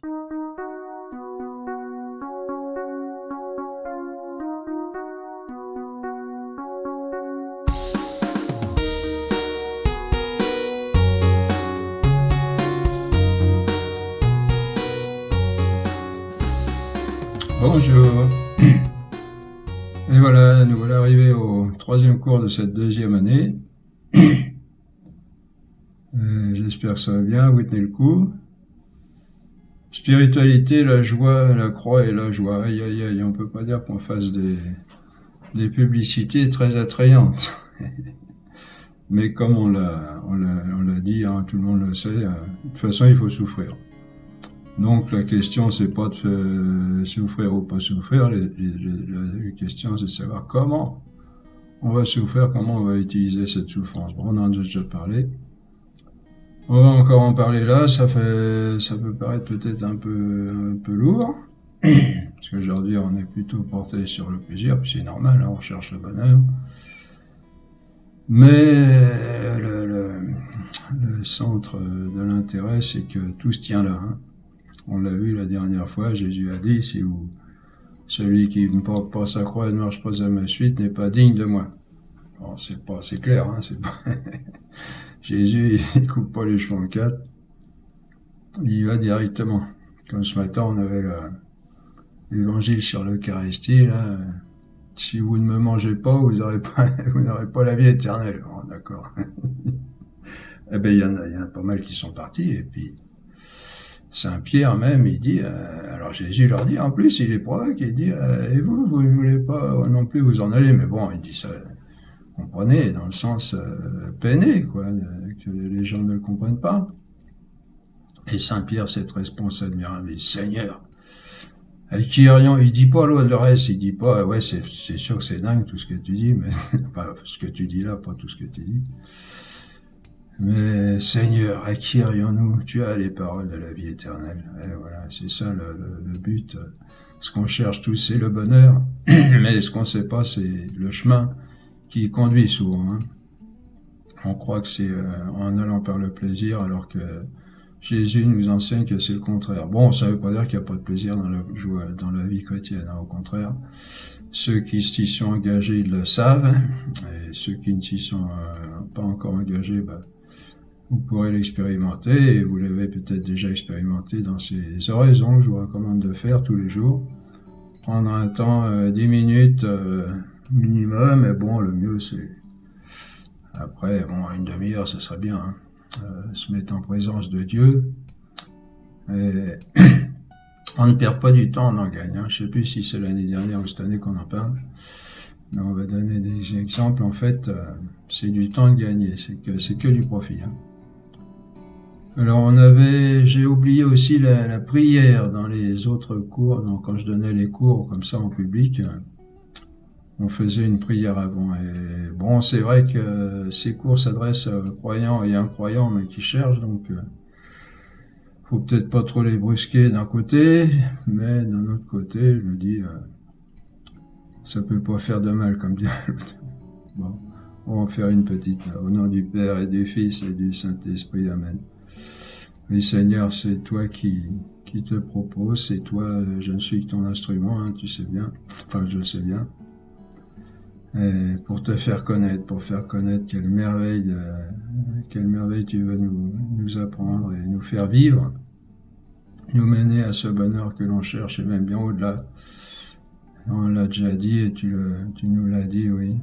Bonjour. Et voilà, nous voilà arrivés au troisième cours de cette deuxième année. J'espère que ça va bien, vous tenez le coup. Spiritualité, la joie, la croix et la joie. Aïe, aïe, aïe, on peut pas dire qu'on fasse des publicités très attrayantes. Mais comme on l'a dit, hein, tout le monde le sait, de toute façon, il faut souffrir. Donc la question, c'est pas de souffrir ou pas souffrir, la question, c'est de savoir comment on va souffrir, comment on va utiliser cette souffrance. Bon, on en a déjà parlé. On va encore en parler là, ça peut paraître peut-être un peu lourd, parce qu'aujourd'hui on est plutôt porté sur le plaisir, puis c'est normal, hein, on cherche le bonheur. Mais le centre de l'intérêt, c'est que tout se tient là. Hein. On l'a vu la dernière fois, Jésus a dit, si celui qui ne porte pas sa croix et ne marche pas à ma suite n'est pas digne de moi. Bon, c'est clair, hein, c'est pas... Jésus, il coupe pas les cheveux en quatre, il y va directement. Comme ce matin, on avait l'évangile sur l'Eucharistie, là. Si vous ne me mangez pas, vous n'aurez pas la vie éternelle. Oh, d'accord. Eh ben, il y en a pas mal qui sont partis, et puis Saint Pierre même, il dit, alors Jésus leur dit, en plus, il est provoque, il dit, et vous ne voulez pas non plus vous en aller, mais bon, il dit ça, comprenez, dans le sens peiné, quoi, que les gens ne le comprennent pas. Et Saint Pierre, cette réponse admirable, il dit, Seigneur, avec qui rien, il dit pas le reste, il dit pas, ouais, c'est sûr que c'est dingue tout ce que tu dis, mais pas ce que tu dis là, pas tout ce que tu dis. Mais Seigneur, à qui irions-nous? Tu as les paroles de la vie éternelle. Et voilà, c'est ça le but. Ce qu'on cherche tous, c'est le bonheur, mais ce qu'on ne sait pas, c'est le chemin qui conduit souvent. Hein. On croit que c'est en allant par le plaisir, alors que Jésus nous enseigne que c'est le contraire. Bon, ça ne veut pas dire qu'il n'y a pas de plaisir dans la joie, dans la vie chrétienne, hein, au contraire. Ceux qui s'y sont engagés, ils le savent, et ceux qui ne s'y sont pas encore engagés, vous pourrez l'expérimenter, et vous l'avez peut-être déjà expérimenté dans ces oraisons que je vous recommande de faire tous les jours. Prendre un temps, 10 minutes minimum, et bon, le mieux c'est... Après, bon, une demi-heure, ce serait bien, hein. Se mettre en présence de Dieu. Et on ne perd pas du temps, on en gagne. Hein. Je ne sais plus si c'est l'année dernière ou cette année qu'on en parle. Mais on va donner des exemples. En fait, c'est du temps gagné, c'est que du profit. Hein. Alors j'ai oublié aussi la prière dans les autres cours. Donc, quand je donnais les cours comme ça en public, on faisait une prière avant. Et bon, c'est vrai que ces cours s'adressent aux croyants et incroyants, mais qui cherchent, donc faut peut-être pas trop les brusquer d'un côté, mais d'un autre côté, je me dis, ça peut pas faire de mal, comme dit l'autre. Bon, on va en faire une petite. Au nom du Père et du Fils et du Saint-Esprit, Amen. Oui, Seigneur, c'est toi qui te propose, c'est toi, je ne suis que ton instrument, hein, tu sais bien, enfin je le sais bien. Et pour te faire connaître, quelle merveille tu veux nous apprendre et nous faire vivre, nous mener à ce bonheur que l'on cherche et même bien au-delà. On l'a déjà dit et tu nous l'as dit, oui.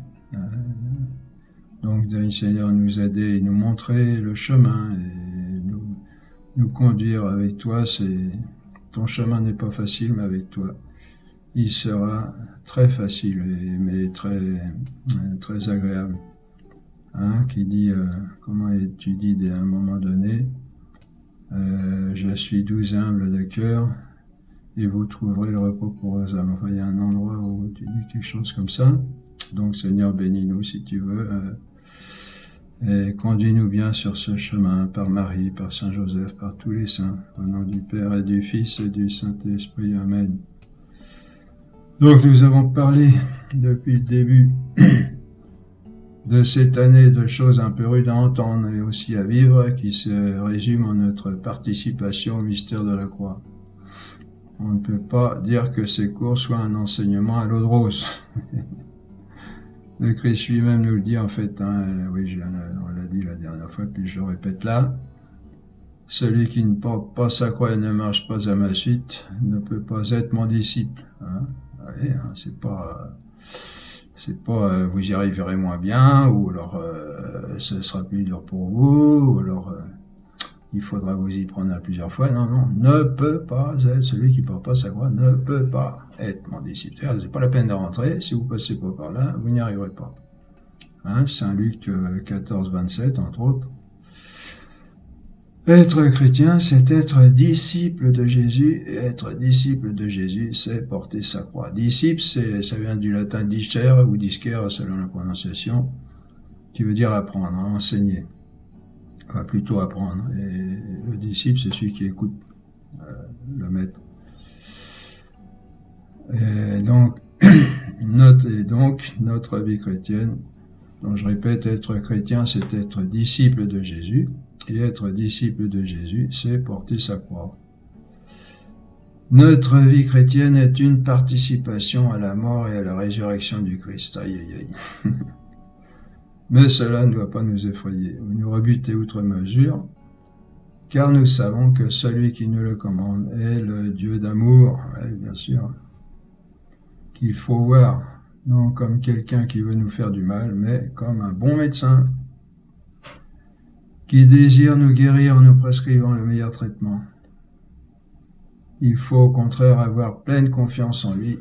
Donc, Seigneur, nous aider et nous montrer le chemin et nous conduire avec toi. Ton chemin n'est pas facile, mais avec toi, il sera très facile, mais très agréable. Hein, qui dit, comment tu dis à un moment donné, je suis doux et humble de cœur, et vous trouverez le repos pour vos âmes. Enfin, il y a un endroit où tu dis quelque chose comme ça. Donc, Seigneur, bénis-nous si tu veux, et conduis-nous bien sur ce chemin, par Marie, par Saint Joseph, par tous les saints, au nom du Père et du Fils et du Saint-Esprit. Amen. Donc, nous avons parlé depuis le début de cette année de choses un peu rudes à entendre et aussi à vivre, qui se résument en notre participation au mystère de la croix. On ne peut pas dire que ces cours soient un enseignement à l'eau de rose. Le Christ lui-même nous le dit en fait, hein, oui, on l'a dit la dernière fois, puis je le répète là. Celui qui ne porte pas sa croix et ne marche pas à ma suite ne peut pas être mon disciple. Hein. Allez, hein, c'est pas vous y arriverez moins bien, ou alors ce sera plus dur pour vous, ou alors il faudra vous y prendre à plusieurs fois. Non, non, ne peut pas être celui qui ne porte pas sa croix, ne peut pas être mon disciple. C'est pas la peine de rentrer, si vous passez pas par là, vous n'y arriverez pas. Hein, Saint Luc 14, 27, entre autres. Être chrétien, c'est être disciple de Jésus, et être disciple de Jésus, c'est porter sa croix. Disciple, ça vient du latin discere ou discere selon la prononciation, qui veut dire apprendre, enseigner. Enfin, plutôt apprendre. Et le disciple, c'est celui qui écoute le maître. Et donc, notre vie chrétienne, donc je répète, être chrétien, c'est être disciple de Jésus. Et être disciple de Jésus, c'est porter sa croix. Notre vie chrétienne est une participation à la mort et à la résurrection du Christ. Aïe, aïe, aïe. Mais cela ne doit pas nous effrayer ou nous rebuter outre mesure, car nous savons que celui qui nous le commande est le Dieu d'amour, oui, bien sûr, qu'il faut voir, non comme quelqu'un qui veut nous faire du mal, mais comme un bon médecin qui désire nous guérir en nous prescrivant le meilleur traitement. Il faut au contraire avoir pleine confiance en lui,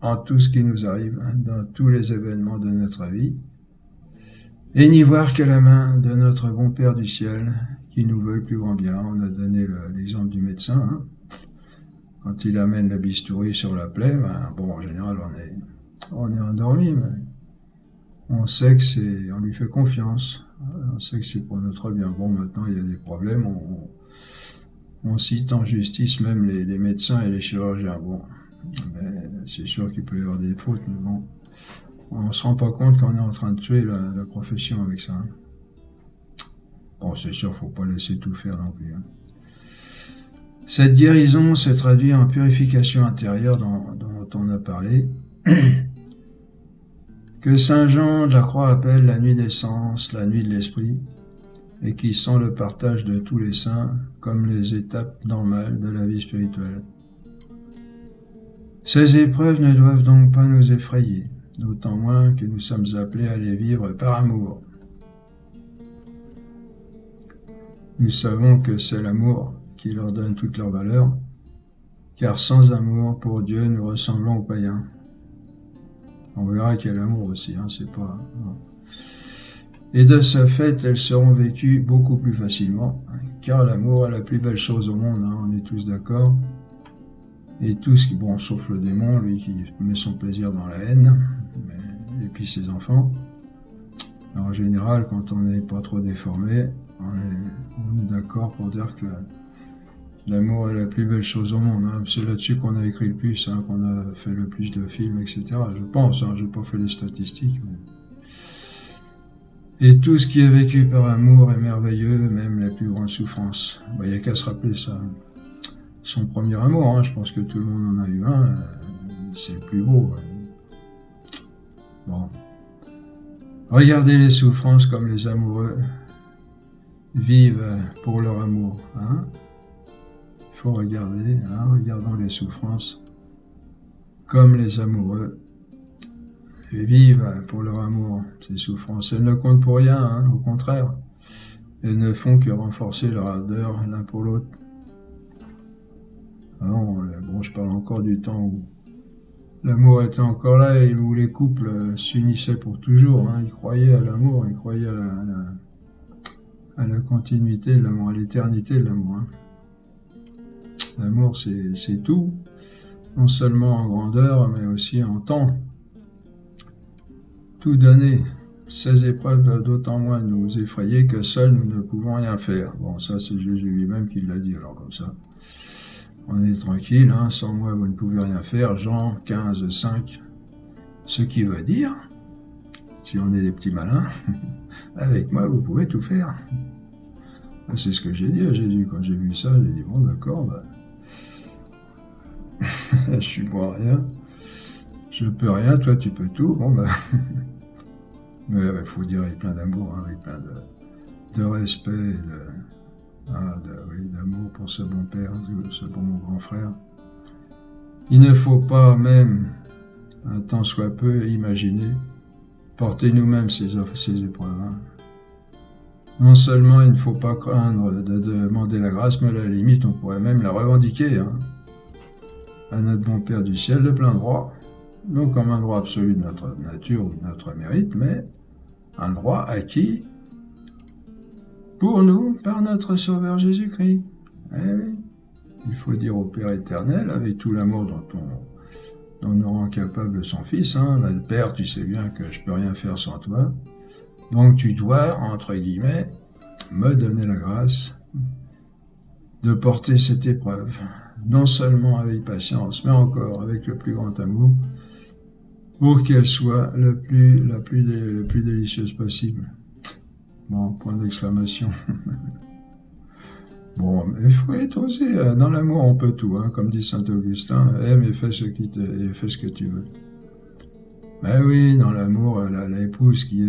en tout ce qui nous arrive, dans tous les événements de notre vie, et n'y voir que la main de notre bon Père du ciel, qui nous veut le plus grand bien. On a donné l'exemple du médecin, hein. Quand il amène la bistouri sur la plaie, bon, en général, on est endormi, mais on sait que on lui fait confiance. On sait que c'est pour notre bien. Bon, maintenant, il y a des problèmes. On cite en justice même les médecins et les chirurgiens. Bon, mais c'est sûr qu'il peut y avoir des fautes, mais bon, on ne se rend pas compte qu'on est en train de tuer la profession avec ça. Hein. Bon, c'est sûr, il ne faut pas laisser tout faire non plus. Hein. Cette guérison se traduit en purification intérieure dont on a parlé, que saint Jean de la Croix appelle la nuit des sens, la nuit de l'esprit, et qui sont le partage de tous les saints comme les étapes normales de la vie spirituelle. Ces épreuves ne doivent donc pas nous effrayer, d'autant moins que nous sommes appelés à les vivre par amour. Nous savons que c'est l'amour qui leur donne toute leur valeur, car sans amour pour Dieu, nous ressemblons aux païens. On verra qu'il y a l'amour aussi, hein, c'est pas... Non. Et de ce fait, elles seront vécues beaucoup plus facilement, car l'amour est la plus belle chose au monde, hein, on est tous d'accord. Et tout ce qui, bon, sauf le démon, lui qui met son plaisir dans la haine, et puis ses enfants. En général, quand on n'est pas trop déformé, on est d'accord pour dire que l'amour est la plus belle chose au monde. Hein. C'est là-dessus qu'on a écrit le plus, hein, qu'on a fait le plus de films, etc. Je pense, hein, je n'ai pas fait les statistiques. Mais... Et tout ce qui est vécu par amour est merveilleux, même les plus grandes souffrances. Il n'y a qu'à se rappeler ça. Son premier amour, hein, je pense que tout le monde en a eu un, c'est le plus beau. Bon. Regardez les souffrances comme les amoureux vivent pour leur amour. Hein. Il faut regarder, hein, regardons les souffrances comme les amoureux vivent pour leur amour. Ces souffrances, elles ne comptent pour rien, hein, au contraire. Elles ne font que renforcer leur ardeur l'un pour l'autre. Bon, je parle encore du temps où l'amour était encore là et où les couples s'unissaient pour toujours. Hein. Ils croyaient à l'amour, ils croyaient à la continuité de l'amour, à l'éternité de l'amour. Hein. L'amour, c'est tout, non seulement en grandeur, mais aussi en temps. Tout donner. Ces épreuves doivent d'autant moins nous effrayer que seuls nous ne pouvons rien faire. Bon, ça, c'est Jésus lui-même qui l'a dit, alors comme ça. On est tranquille, hein, sans moi vous ne pouvez rien faire, Jean 15, 5. Ce qui veut dire, si on est des petits malins, avec moi vous pouvez tout faire. C'est ce que j'ai dit à Jésus, quand j'ai vu ça, j'ai dit bon d'accord, je suis bon à rien, je peux rien, toi tu peux tout. Bon, ben, mais il faut dire avec plein d'amour, hein, avec plein de respect, oui, d'amour pour ce bon père, ce bon grand frère. Il ne faut pas même, un tant soit peu, imaginer, porter nous-mêmes ces épreuves. Hein. Non seulement il ne faut pas craindre de demander la grâce, mais à la limite, on pourrait même la revendiquer hein, à notre bon Père du ciel de plein droit, non comme un droit absolu de notre nature ou de notre mérite, mais un droit acquis pour nous par notre Sauveur Jésus-Christ. Eh oui. Il faut dire au Père éternel, avec tout l'amour dont nous rend capable son Fils, hein, bah, Père, tu sais bien que je peux rien faire sans toi, donc tu dois, entre guillemets, me donner la grâce de porter cette épreuve, non seulement avec patience, mais encore avec le plus grand amour, pour qu'elle soit la plus délicieuse possible. Bon, point d'exclamation. Bon, il faut être osé. Dans l'amour, on peut tout, hein, comme dit saint Augustin. Aime et fais ce que tu veux. Ben oui, dans l'amour, l'épouse qui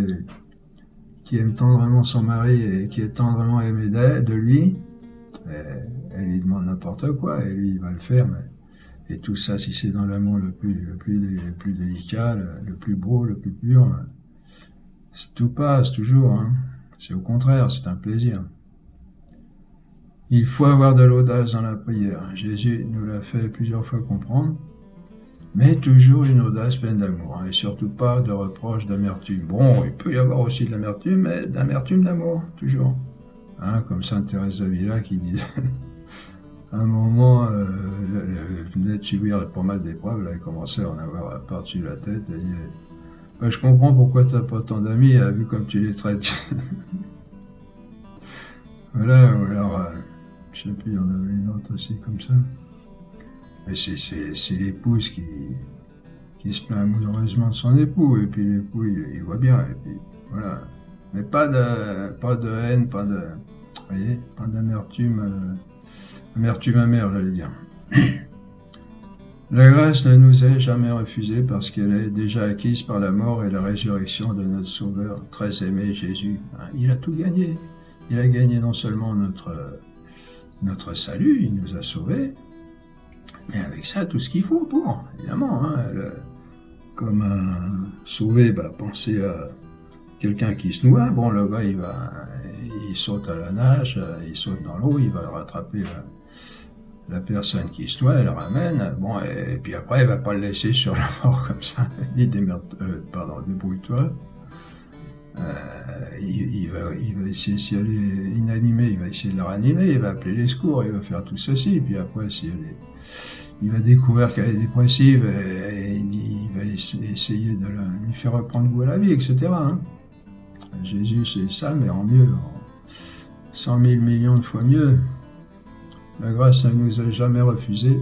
aime tendrement son mari et qui est tendrement aimée de lui, elle lui demande n'importe quoi et lui, il va le faire. Et tout ça, si c'est dans l'amour le plus délicat, le plus beau, le plus pur, tout passe toujours. Hein. C'est au contraire, c'est un plaisir. Il faut avoir de l'audace dans la prière. Jésus nous l'a fait plusieurs fois comprendre, mais toujours une audace pleine d'amour, hein, et surtout pas de reproche, d'amertume. Bon, il peut y avoir aussi de l'amertume, mais d'amertume d'amour, toujours. Hein, comme sainte Thérèse d'Avila qui dit, à un moment, elle venait de subir pas mal d'épreuves, elle commençait à en avoir par-dessus la tête, elle dit, bah, je comprends pourquoi tu n'as pas tant d'amis, vu comme tu les traites. Voilà, ou alors, je sais plus, il y en avait une autre aussi comme ça. Mais c'est l'épouse qui se plaint amoureusement de son époux, et puis l'époux, il voit bien, et puis voilà. Mais pas de haine, vous voyez, pas d'amertume, amertume amère, j'allais dire. La grâce ne nous est jamais refusée parce qu'elle est déjà acquise par la mort et la résurrection de notre Sauveur très aimé Jésus. Il a tout gagné. Il a gagné non seulement notre salut, il nous a sauvés, mais avec ça, tout ce qu'il faut pour, évidemment. Hein, comme sauver, pensez à quelqu'un qui se noie. Bon, le gars, il saute à la nage, il saute dans l'eau, il va rattraper la personne qui se noie, elle le ramène. Bon, et puis après, il va pas le laisser sur la mort comme ça. Il dit débrouille-toi. Il va essayer, si elle est inanimée, il va essayer de la ranimer, il va appeler les secours, il va faire tout ceci, et puis après, il va découvrir qu'elle est dépressive, et il va essayer de lui faire reprendre goût à la vie, etc. Hein. Jésus, c'est ça, mais en mieux, en 100 000 millions de fois mieux. La grâce ne nous a jamais refusée,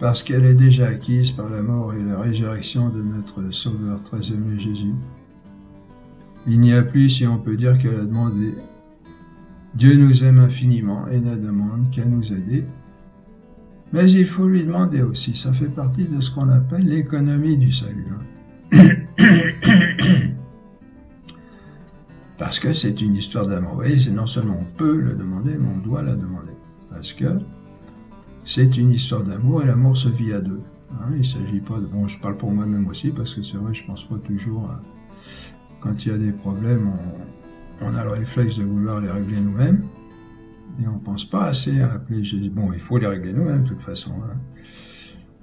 parce qu'elle est déjà acquise par la mort et la résurrection de notre Sauveur très aimé Jésus. Il n'y a plus, si on peut dire, qu'à la demander. Dieu nous aime infiniment et ne demande qu'à nous aider. Mais il faut lui demander aussi, ça fait partie de ce qu'on appelle l'économie du salut. Parce que c'est une histoire d'amour. Vous voyez, c'est non seulement on peut le demander, mais on doit la demander. Parce que c'est une histoire d'amour et l'amour se vit à deux. Hein, il ne s'agit pas de... Bon, je parle pour moi-même aussi, parce que c'est vrai, je ne pense pas toujours... Quand il y a des problèmes, on a le réflexe de vouloir les régler nous-mêmes. Et on ne pense pas assez à appeler Jésus. Bon, il faut les régler nous-mêmes, de toute façon. Hein.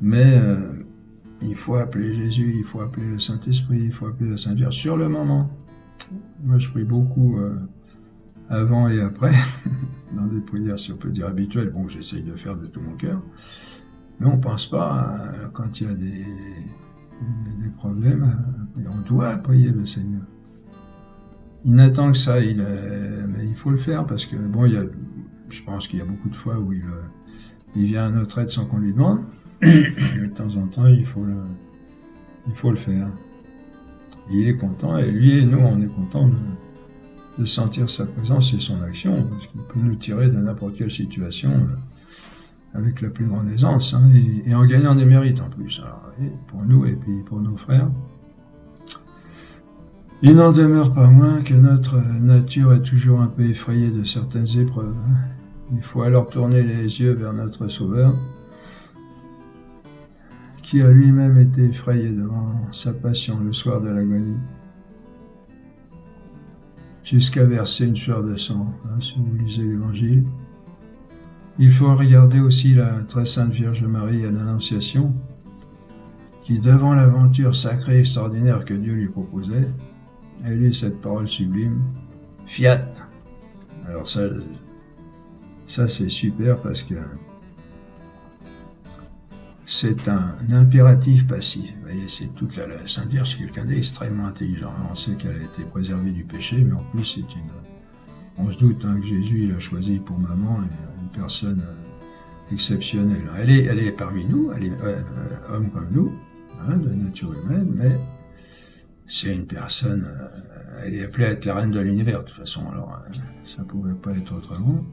Mais il faut appeler Jésus, il faut appeler le Saint-Esprit, il faut appeler la Sainte Vierge sur le moment. Moi, je prie beaucoup avant et après, dans des prières, si on peut dire, habituelles. Bon, j'essaye de faire de tout mon cœur. Mais on ne pense pas, quand il y a des problèmes, on doit prier le Seigneur. Il n'attend que ça, mais il faut le faire parce que, bon, je pense qu'il y a beaucoup de fois où il vient à notre aide sans qu'on lui demande. De temps en temps, il faut le faire. Et il est content, et lui et nous, on est contents de sentir sa présence et son action, parce qu'il peut nous tirer de n'importe quelle situation avec la plus grande aisance, hein, et en gagnant des mérites en plus. Alors, pour nous et puis pour nos frères. Il n'en demeure pas moins que notre nature est toujours un peu effrayée de certaines épreuves. Il faut alors tourner les yeux vers notre Sauveur, qui a lui-même été effrayé devant sa passion le soir de l'agonie, jusqu'à verser une sueur de sang, hein, si vous lisez l'Évangile. Il faut regarder aussi la très sainte Vierge Marie à l'Annonciation, qui, devant l'aventure sacrée et extraordinaire que Dieu lui proposait, a lu cette parole sublime, « Fiat ». Alors ça c'est super parce que c'est un impératif passif. Vous voyez, c'est toute la Sainte Vierge, c'est quelqu'un d'extrêmement intelligent. On sait qu'elle a été préservée du péché, mais en plus c'est on se doute que Jésus il a choisi pour maman une personne exceptionnelle. Elle est parmi nous, elle est homme comme nous, hein, de nature humaine, mais c'est une personne, elle est appelée à être la reine de l'univers de toute façon, alors ça ne pouvait pas être autrement.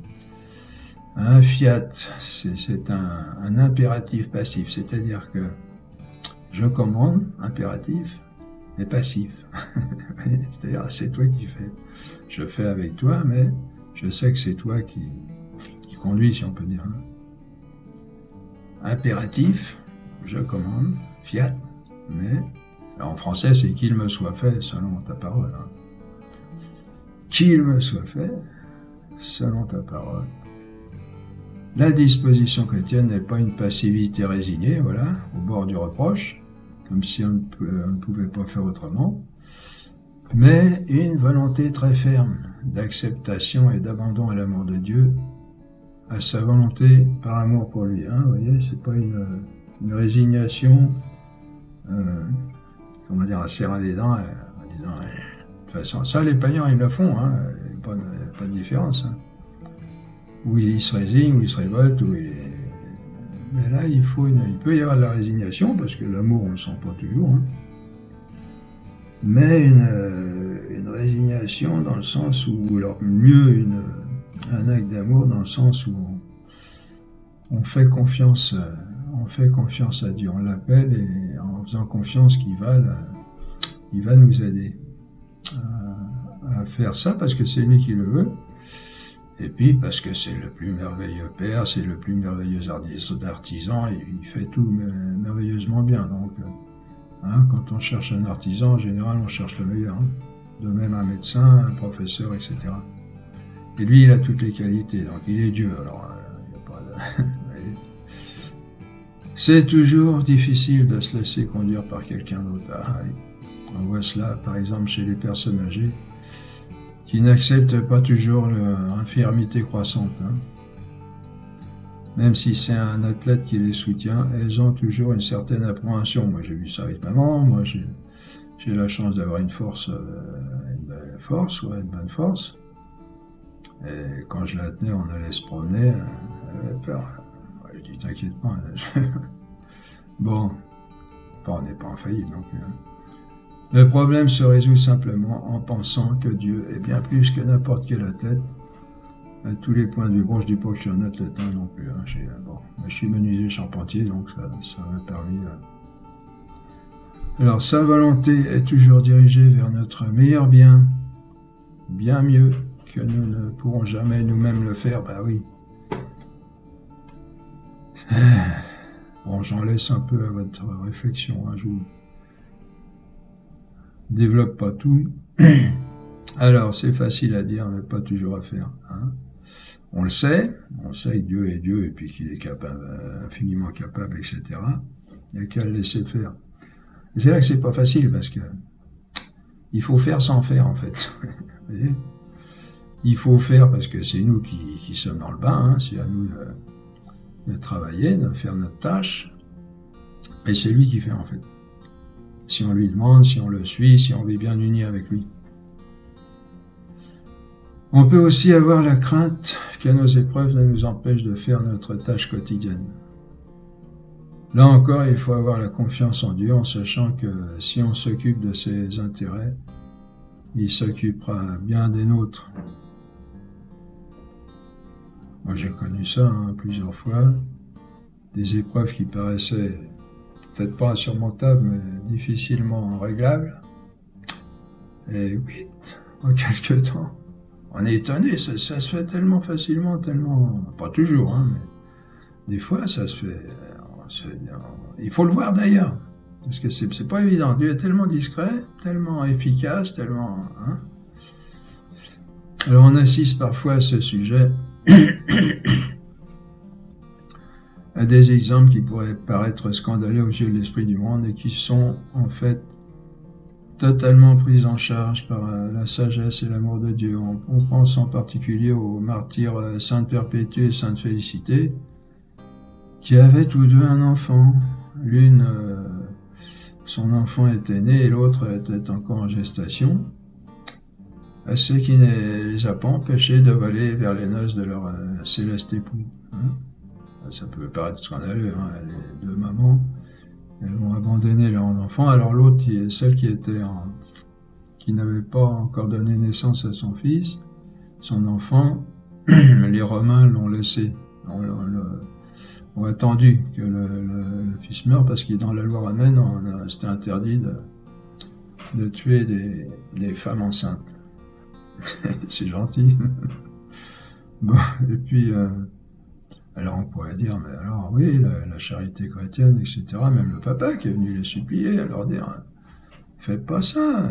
Un fiat, c'est un impératif passif, c'est-à-dire que je commande, impératif, mais passif. C'est-à-dire c'est toi qui fais. Je fais avec toi, mais je sais que c'est toi qui conduis, si on peut dire. Impératif, je commande, fiat, mais en français c'est qu'il me soit fait selon ta parole. Hein. Qu'il me soit fait selon ta parole. La disposition chrétienne n'est pas une passivité résignée, voilà, au bord du reproche, comme si on ne pouvait pas faire autrement, mais une volonté très ferme d'acceptation et d'abandon à l'amour de Dieu, à sa volonté par amour pour lui. Hein, vous voyez, c'est pas une résignation, comment dire, à serrer les dents, en disant, de toute façon, ça les païens ils le font, hein, pas de différence. Hein. Où ils se résignent, où ils se révoltent, mais là il peut y avoir de la résignation, parce que l'amour on ne le sent pas toujours, hein. Mais une résignation dans le sens où, alors mieux un acte d'amour dans le sens où on fait confiance à Dieu, on l'appelle et en faisant confiance qu'il va nous aider à faire ça parce que c'est lui qui le veut. Et puis parce que c'est le plus merveilleux père, c'est le plus merveilleux artisan, et il fait tout merveilleusement bien. Donc, hein, quand on cherche un artisan, en général, on cherche le meilleur. Hein. De même un médecin, un professeur, etc. Et lui, il a toutes les qualités, donc il est Dieu. Alors, il n'y a pas de... C'est toujours difficile de se laisser conduire par quelqu'un d'autre. Ah, on voit cela, par exemple, chez les personnes âgées, qui n'acceptent pas toujours l'infirmité croissante. Hein. Même si c'est un athlète qui les soutient, elles ont toujours une certaine appréhension. Moi, j'ai vu ça avec maman. Moi, j'ai la chance d'avoir une bonne force. Et quand je la tenais, on allait se promener. Elle avait peur. Je dis, t'inquiète pas. Bon, on n'est pas infaillible non plus. Hein. Le problème se résout simplement en pensant que Dieu est bien plus que n'importe quel athlète. À tous les points de vue, bon, je dis pas que je suis un athlète non plus. Hein, je suis menuisier charpentier, donc ça m'a permis. Alors, sa volonté est toujours dirigée vers notre meilleur bien, bien mieux que nous ne pourrons jamais nous-mêmes le faire. Bah oui. Bon, j'en laisse un peu à votre réflexion. Hein, je vous développe pas tout. Alors, c'est facile à dire, mais pas toujours à faire. Hein. On sait que Dieu est Dieu et puis qu'il est capable, infiniment capable, etc. Il n'y a qu'à le laisser faire. Et c'est là que c'est pas facile parce que il faut faire sans faire en fait. Vous voyez, il faut faire parce que c'est nous qui sommes dans le bain, hein. C'est à nous de travailler, de faire notre tâche. Et c'est lui qui fait en fait. Si on lui demande, si on le suit, si on est bien uni avec lui. On peut aussi avoir la crainte que nos épreuves ne nous empêchent de faire notre tâche quotidienne. Là encore, il faut avoir la confiance en Dieu en sachant que si on s'occupe de ses intérêts, il s'occupera bien des nôtres. Moi, j'ai connu ça plusieurs fois. des épreuves qui paraissaient peut-être pas insurmontables, mais difficilement réglables. Et oui, en quelque temps, on est étonné, ça se fait tellement facilement, tellement, pas toujours, hein, mais des fois ça se fait, il faut le voir d'ailleurs, parce que c'est pas évident, Dieu est tellement discret, tellement efficace, tellement... Hein. Alors on assiste parfois à ce sujet à des exemples qui pourraient paraître scandaleux aux yeux de l'esprit du monde et qui sont en fait totalement pris en charge par la sagesse et l'amour de Dieu. On pense en particulier aux martyrs Sainte Perpétue et Sainte Félicité, qui avaient tous deux un enfant. L'une, son enfant était né et l'autre était encore en gestation. Ce qui ne les a pas empêchés de voler vers les noces de leur céleste époux. Hein. Ça peut paraître scandaleux, hein, les deux mamans, elles vont abandonner leur enfant, alors l'autre, celle qui n'avait pas encore donné naissance à son fils, son enfant, les Romains l'ont laissé, ont attendu que le fils meure, parce que dans la loi romaine, c'était interdit de tuer des femmes enceintes. C'est gentil. Bon, et puis... alors on pourrait dire, mais alors oui, la charité chrétienne, etc., même le papa qui est venu les supplier, leur dire, faites pas ça.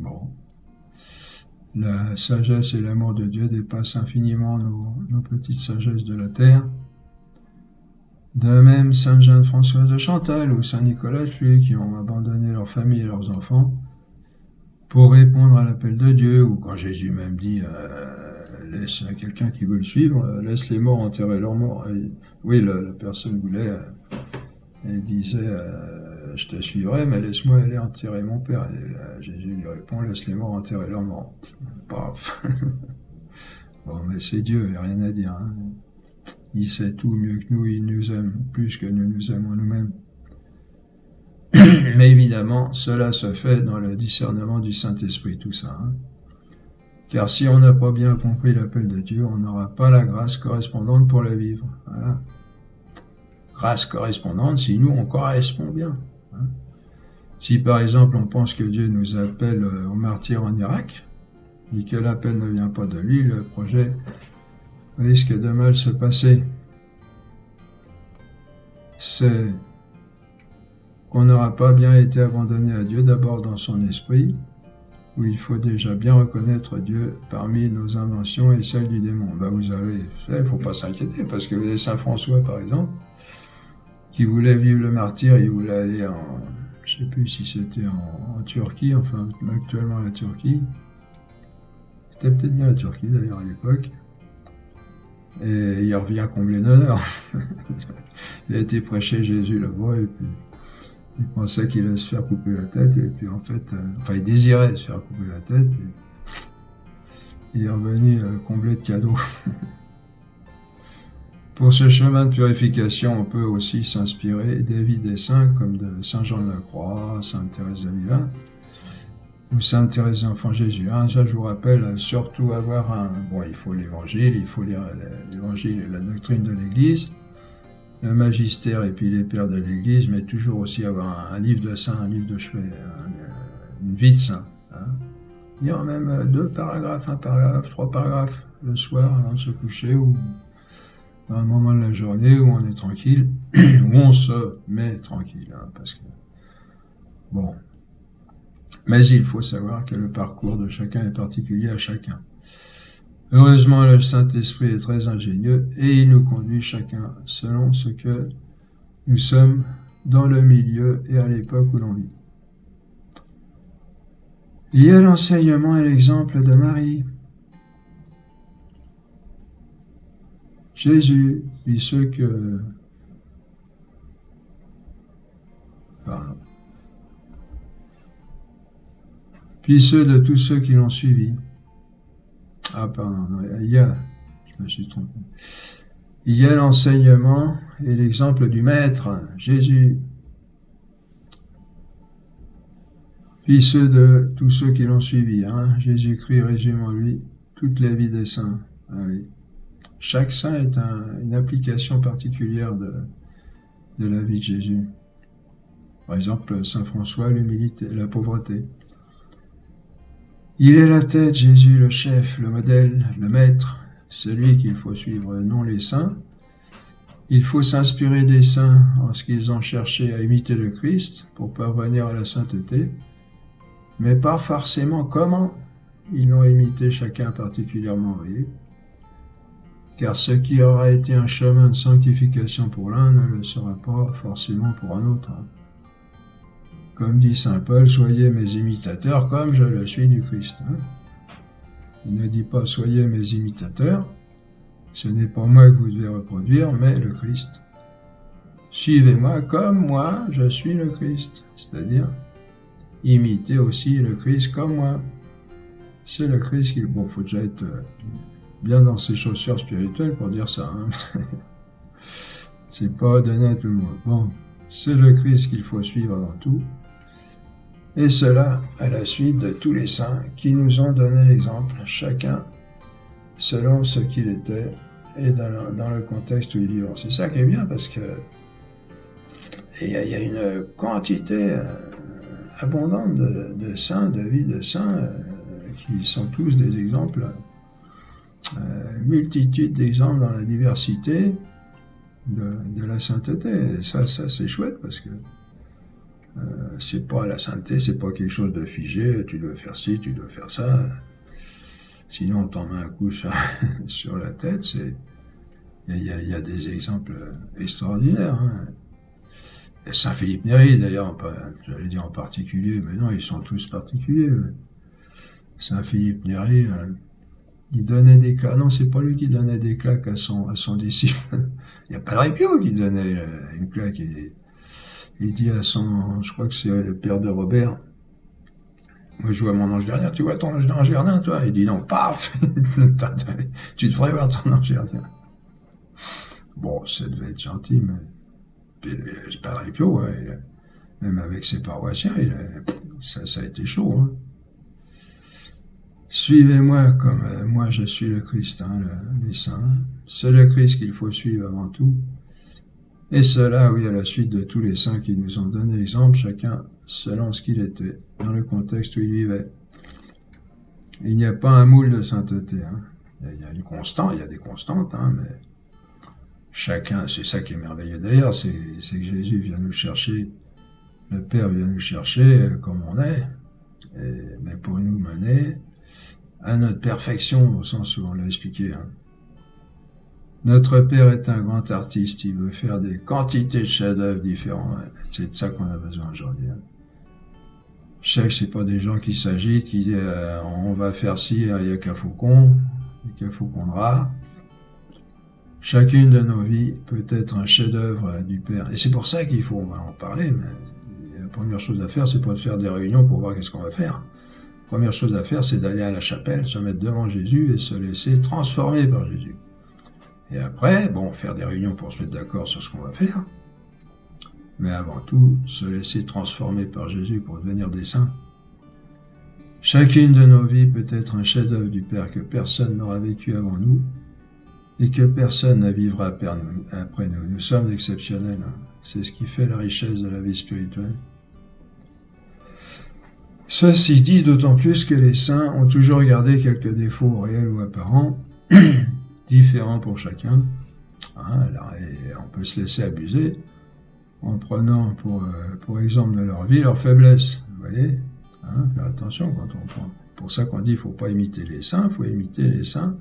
Bon. La sagesse et l'amour de Dieu dépassent infiniment nos petites sagesses de la terre. De même, Sainte Jeanne Françoise de Chantal ou Saint Nicolas de Flux, qui ont abandonné leur famille et leurs enfants pour répondre à l'appel de Dieu, ou quand Jésus même dit... laisse quelqu'un qui veut le suivre, laisse les morts enterrer leurs morts. Et, oui, la personne voulait, elle disait, je te suivrai, mais laisse-moi aller enterrer mon père. Et Jésus lui répond, laisse les morts enterrer leurs morts. Paf. Bon, mais c'est Dieu, il n'y a rien à dire. Hein. Il sait tout mieux que nous, il nous aime plus que nous nous aimons nous-mêmes. Mais évidemment, cela se fait dans le discernement du Saint-Esprit, tout ça. Hein. Car si on n'a pas bien compris l'appel de Dieu, on n'aura pas la grâce correspondante pour la vivre. Voilà. Grâce correspondante si nous, on correspond bien. Hein. Si par exemple, on pense que Dieu nous appelle au martyr en Irak, et que l'appel ne vient pas de lui, le projet risque de mal se passer. C'est qu'on n'aura pas bien été abandonné à Dieu, d'abord dans son esprit, où il faut déjà bien reconnaître Dieu parmi nos inventions et celles du démon. Ben vous avez, il ne faut pas s'inquiéter, parce que vous avez Saint François, par exemple, qui voulait vivre le martyr, il voulait aller je ne sais plus si c'était en Turquie, enfin actuellement la Turquie. C'était peut-être bien la Turquie d'ailleurs à l'époque. Et il revient comblé d'honneur. Il a été prêché Jésus là-bas, et puis il pensait qu'il allait se faire couper la tête, et puis en fait, il désirait se faire couper la tête, et il est revenu comblé de cadeaux. Pour ce chemin de purification, on peut aussi s'inspirer des vies des saints, comme de Saint Jean de la Croix, Sainte Thérèse d'Avila, ou Sainte Thérèse d'Enfant Jésus. Ça, je vous rappelle, surtout avoir il faut l'évangile, il faut lire l'évangile et la doctrine de l'Église, le magistère et puis les pères de l'Église, mais toujours aussi avoir un livre de saint, un livre de chevet, une vie de saint. Hein. Lire même 2 paragraphes, 1 paragraphe, 3 paragraphes le soir avant de se coucher, ou dans un moment de la journée où on est tranquille, où on se met tranquille, hein, parce que bon. Mais il faut savoir que le parcours de chacun est particulier à chacun. Heureusement, le Saint-Esprit est très ingénieux et il nous conduit chacun selon ce que nous sommes dans le milieu et à l'époque où l'on vit. Il y a l'enseignement et l'exemple de Marie. Jésus, puis ceux que... puis ceux de tous ceux qui l'ont suivi. Ah, pardon, je me suis trompé. Il y a l'enseignement et l'exemple du Maître, Jésus. Puis ceux de tous ceux qui l'ont suivi. Hein. Jésus-Christ résume en lui toute la vie des saints. Ah oui. Chaque saint est une application particulière de la vie de Jésus. Par exemple, saint François, l'humilité, la pauvreté. Il est la tête, Jésus, le chef, le modèle, le maître, celui qu'il faut suivre, non les saints. Il faut s'inspirer des saints en ce qu'ils ont cherché à imiter le Christ pour parvenir à la sainteté, mais pas forcément comment ils l'ont imité chacun particulièrement, voyez. Car ce qui aura été un chemin de sanctification pour l'un ne le sera pas forcément pour un autre. Comme dit saint Paul, soyez mes imitateurs comme je le suis du Christ. Il ne dit pas soyez mes imitateurs, ce n'est pas moi que vous devez reproduire, mais le Christ. Suivez-moi comme moi je suis le Christ, c'est-à-dire imitez aussi le Christ comme moi. C'est le Christ qu'il faut déjà être bien dans ses chaussures spirituelles pour dire ça. C'est pas donné à tout le monde. Bon, c'est le Christ qu'il faut suivre avant tout. Et cela à la suite de tous les saints qui nous ont donné l'exemple, chacun selon ce qu'il était et dans le contexte où il vivait. C'est ça qui est bien parce que il y a une quantité abondante de saints, de vie de saints, qui sont tous des exemples, multitude d'exemples dans la diversité de la sainteté. Et ça c'est chouette parce que c'est pas la sainteté, c'est pas quelque chose de figé, tu dois faire ci, tu dois faire ça, sinon on t'en met un coup sur la tête. Il y a des exemples extraordinaires. Et Saint Philippe Néri d'ailleurs, j'allais dire en particulier, mais non, ils sont tous particuliers. Saint Philippe Néri, il donnait des claques, non, c'est pas lui qui donnait des claques à son disciple, il n'y a pas le Répio qui donnait une claque. Il dit à je crois que c'est le père de Robert, moi je vois mon ange gardien, tu vois ton ange gardien toi? Il dit non, paf, tu devrais voir ton ange gardien. Bon, ça devait être gentil, mais c'est pas le Répio, même avec ses paroissiens, ça a été chaud. Suivez-moi comme moi je suis le Christ, les saints. C'est le Christ qu'il faut suivre avant tout. Et cela, oui, à la suite de tous les saints qui nous ont donné l'exemple, chacun selon ce qu'il était, dans le contexte où il vivait. Il n'y a pas un moule de sainteté. Il y a une constante, il y a des constantes, mais chacun, c'est ça qui est merveilleux d'ailleurs, c'est que Jésus vient nous chercher, le Père vient nous chercher comme on est, mais pour nous mener à notre perfection, au sens où on l'a expliqué. Notre Père est un grand artiste, il veut faire des quantités de chefs-d'œuvre différents. C'est de ça qu'on a besoin aujourd'hui. Je sais que c'est pas des gens qui s'agitent, qui disent on va faire ci, il n'y a qu'un faucon, de rat. Chacune de nos vies peut être un chef-d'œuvre du Père. Et c'est pour ça qu'il faut, on va en parler, mais la première chose à faire, c'est pas de faire des réunions pour voir qu'est-ce qu'on va faire. La première chose à faire, c'est d'aller à la chapelle, se mettre devant Jésus et se laisser transformer par Jésus. Et après, faire des réunions pour se mettre d'accord sur ce qu'on va faire, mais avant tout, se laisser transformer par Jésus pour devenir des saints. Chacune de nos vies peut être un chef-d'œuvre du Père que personne n'aura vécu avant nous et que personne ne vivra après nous. Nous sommes exceptionnels. C'est ce qui fait la richesse de la vie spirituelle. Ceci dit, d'autant plus que les saints ont toujours gardé quelques défauts réels ou apparents, différents pour chacun. Et on peut se laisser abuser en prenant pour exemple de leur vie leur faiblesse. Vous voyez, faire attention quand on prend. Pour ça qu'on dit qu'il ne faut pas imiter les saints, il faut imiter les saints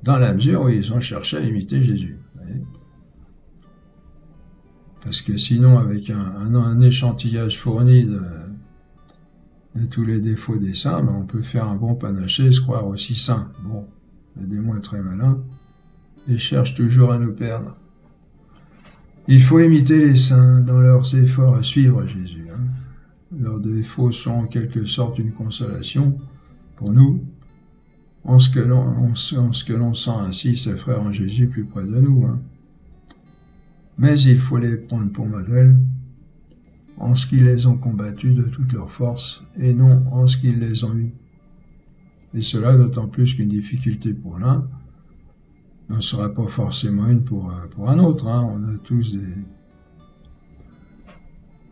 dans la mesure où ils ont cherché à imiter Jésus. Vous voyez, parce que sinon, avec un échantillage fourni de tous les défauts des saints, on peut faire un bon panaché et se croire aussi saint. Bon, le démon est très malin et cherche toujours à nous perdre. Il faut imiter les saints dans leurs efforts à suivre Jésus. Leurs défauts sont en quelque sorte une consolation pour nous, en ce que l'on sent ainsi ses frères en Jésus plus près de nous. Mais il faut les prendre pour modèle en ce qu'ils les ont combattus de toute leur force et non en ce qu'ils les ont eus. Et cela d'autant plus qu'une difficulté pour l'un n'en sera pas forcément une pour un autre. Hein.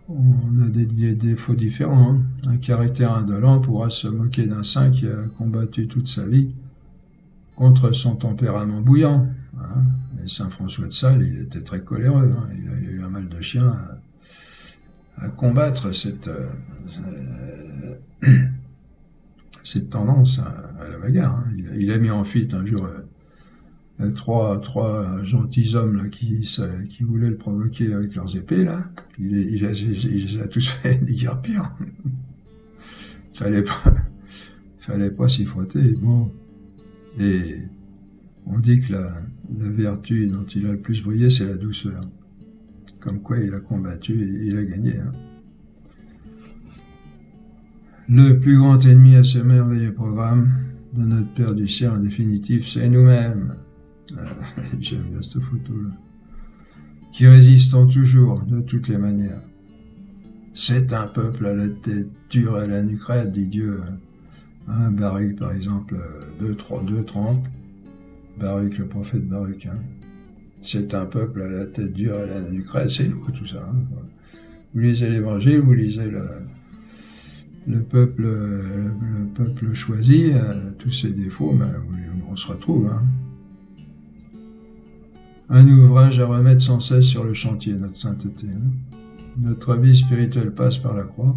On a des défauts différents. Hein. Un caractère indolent pourra se moquer d'un saint qui a combattu toute sa vie contre son tempérament bouillant. Hein. Et saint François de Sales, il était très coléreux. Hein. Il a eu un mal de chien à combattre cette tendance à la bagarre. Hein. Il a mis en fuite un jour trois gentils hommes là, qui voulaient le provoquer avec leurs épées. Là. Il les a tous fait déguerpir. Fallait pas s'y frotter. Bon. Et on dit que la vertu dont il a le plus brillé, c'est la douceur. Comme quoi il a combattu et il a gagné. Hein. Le plus grand ennemi à ce merveilleux programme de notre Père du ciel, en définitive, c'est nous-mêmes. J'aime bien cette photo-là. Qui résistons toujours, de toutes les manières. C'est un peuple à la tête dure et à la nuque raide, dit Dieu. Hein, Baruch, par exemple, 2.30. Baruch, le prophète Baruch. Hein. C'est un peuple à la tête dure et à la nuque raide, c'est nous, tout ça. Hein. Vous lisez l'Évangile, vous lisez le peuple choisi, tous ses défauts, ben, on se retrouve. Hein. Un ouvrage à remettre sans cesse sur le chantier, notre sainteté. Hein. Notre vie spirituelle passe par la croix.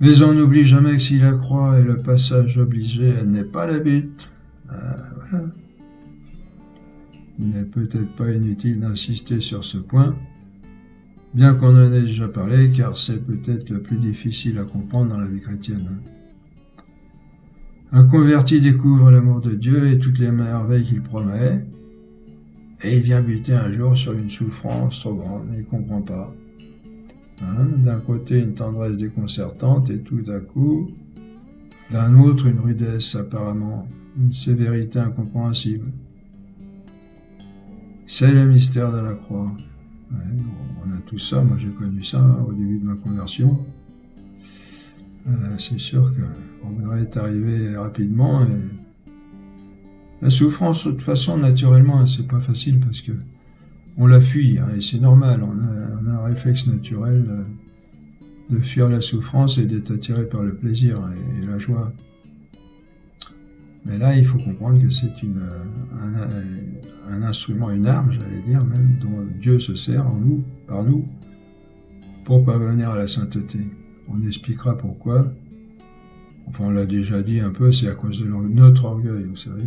Mais on n'oublie jamais que si la croix est le passage obligé, elle n'est pas la butte. Voilà. Il n'est peut-être pas inutile d'insister sur ce point, bien qu'on en ait déjà parlé, car c'est peut-être le plus difficile à comprendre dans la vie chrétienne. Un converti découvre l'amour de Dieu et toutes les merveilles qu'il promet, et il vient buter un jour sur une souffrance trop grande, il ne comprend pas. Hein, d'un côté une tendresse déconcertante et tout à coup, d'un autre une rudesse apparemment, une sévérité incompréhensible. C'est le mystère de la croix. Ouais, on a tout ça, moi j'ai connu ça au début de ma conversion. C'est sûr qu'on voudrait être arrivé rapidement. Et la souffrance, de toute façon, naturellement, hein, c'est pas facile parce que on la fuit, hein, et c'est normal. On a un réflexe naturel de fuir la souffrance et d'être attiré par le plaisir et la joie. Mais là, il faut comprendre que c'est un instrument, une arme, j'allais dire, même, dont Dieu se sert par nous, pour parvenir à la sainteté. On expliquera pourquoi. Enfin, on l'a déjà dit un peu, c'est à cause de notre orgueil, vous savez.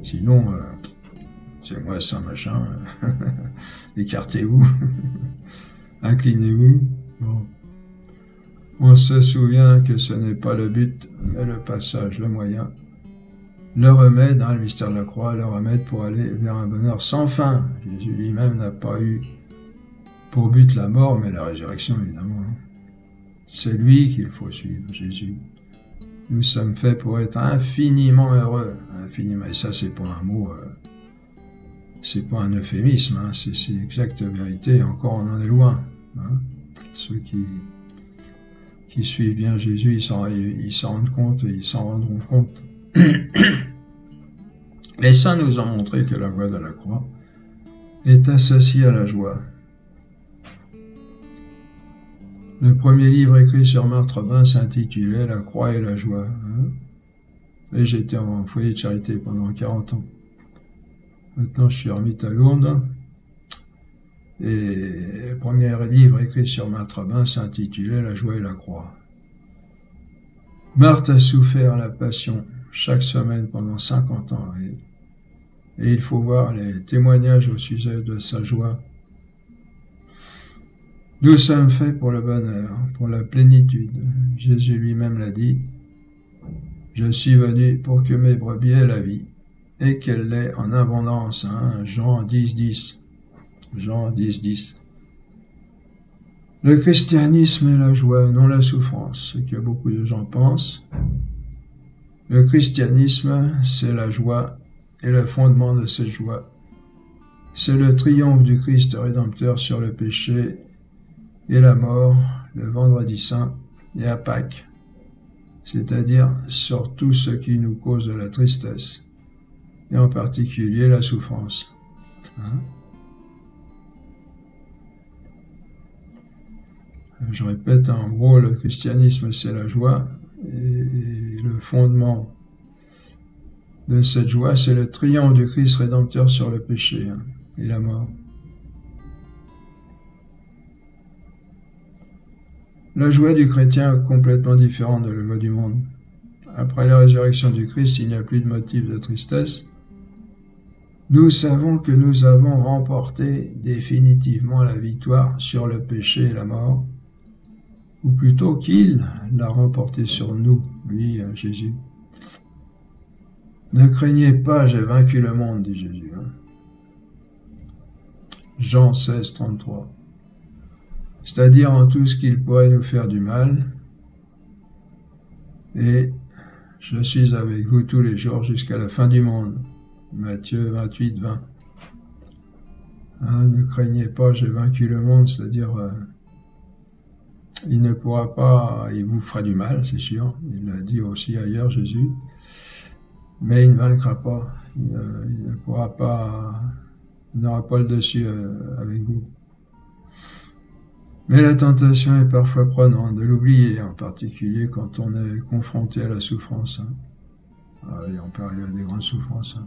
Sinon, c'est moi saint machin, écartez-vous, inclinez-vous. Bon. On se souvient que ce n'est pas le but, mais le passage, le moyen. Le remède, hein, le mystère de la croix, le remède pour aller vers un bonheur sans fin. Jésus lui-même n'a pas eu pour but la mort, mais la résurrection, évidemment. Hein. C'est lui qu'il faut suivre, Jésus. Nous sommes faits pour être infiniment heureux. Infiniment, et ça, c'est pas un mot, c'est pas un euphémisme, hein, c'est exacte vérité. Encore, on en est loin. Hein. Ceux qui suivent bien Jésus, ils s'en rendent compte, ils s'en rendront compte. Les saints nous ont montré que la voie de la croix est associée à la joie. Le premier livre écrit sur Marthe Robin s'intitulait « La croix et la joie ». Hein. Et j'étais en foyer de charité pendant 40 ans. Maintenant, je suis ermite à Lourdes. Et le premier livre écrit sur Marthe Robin s'intitulait « La joie et la croix ». Marthe a souffert la passion chaque semaine pendant 50 ans. Et il faut voir les témoignages au sujet de sa joie. Nous sommes faits pour le bonheur, pour la plénitude. Jésus lui-même l'a dit. Je suis venu pour que mes brebis aient la vie, et qu'elle l'ait en abondance. Hein, Jean 10.10. Jean 10.10. Le christianisme est la joie, non la souffrance, ce que beaucoup de gens pensent. Le christianisme, c'est la joie et le fondement de cette joie. C'est le triomphe du Christ rédempteur sur le péché et la mort, le vendredi saint et à Pâques, c'est-à-dire sur tout ce qui nous cause de la tristesse. et en particulier la souffrance. Hein? Je répète, en gros, le christianisme, c'est la joie, et le fondement de cette joie, c'est le triomphe du Christ rédempteur sur le péché et la mort. La joie du chrétien est complètement différente de la joie du monde. Après la résurrection du Christ, il n'y a plus de motif de tristesse. Nous savons que nous avons remporté définitivement la victoire sur le péché et la mort, ou plutôt qu'il l'a remporté sur nous, lui, Jésus. Ne craignez pas, j'ai vaincu le monde, dit Jésus. Jean 16, 33. C'est-à-dire en tout ce qu'il pourrait nous faire du mal, et je suis avec vous tous les jours jusqu'à la fin du monde. Matthieu 28, 20. Ne craignez pas, j'ai vaincu le monde, c'est-à-dire il ne pourra pas, il vous fera du mal, c'est sûr, il l'a dit aussi ailleurs, Jésus, mais il ne vaincra pas, il ne pourra pas, il n'aura pas le dessus avec vous. Mais la tentation est parfois prenante de l'oublier, en particulier quand on est confronté à la souffrance. Et on peut arriver à des grandes souffrances.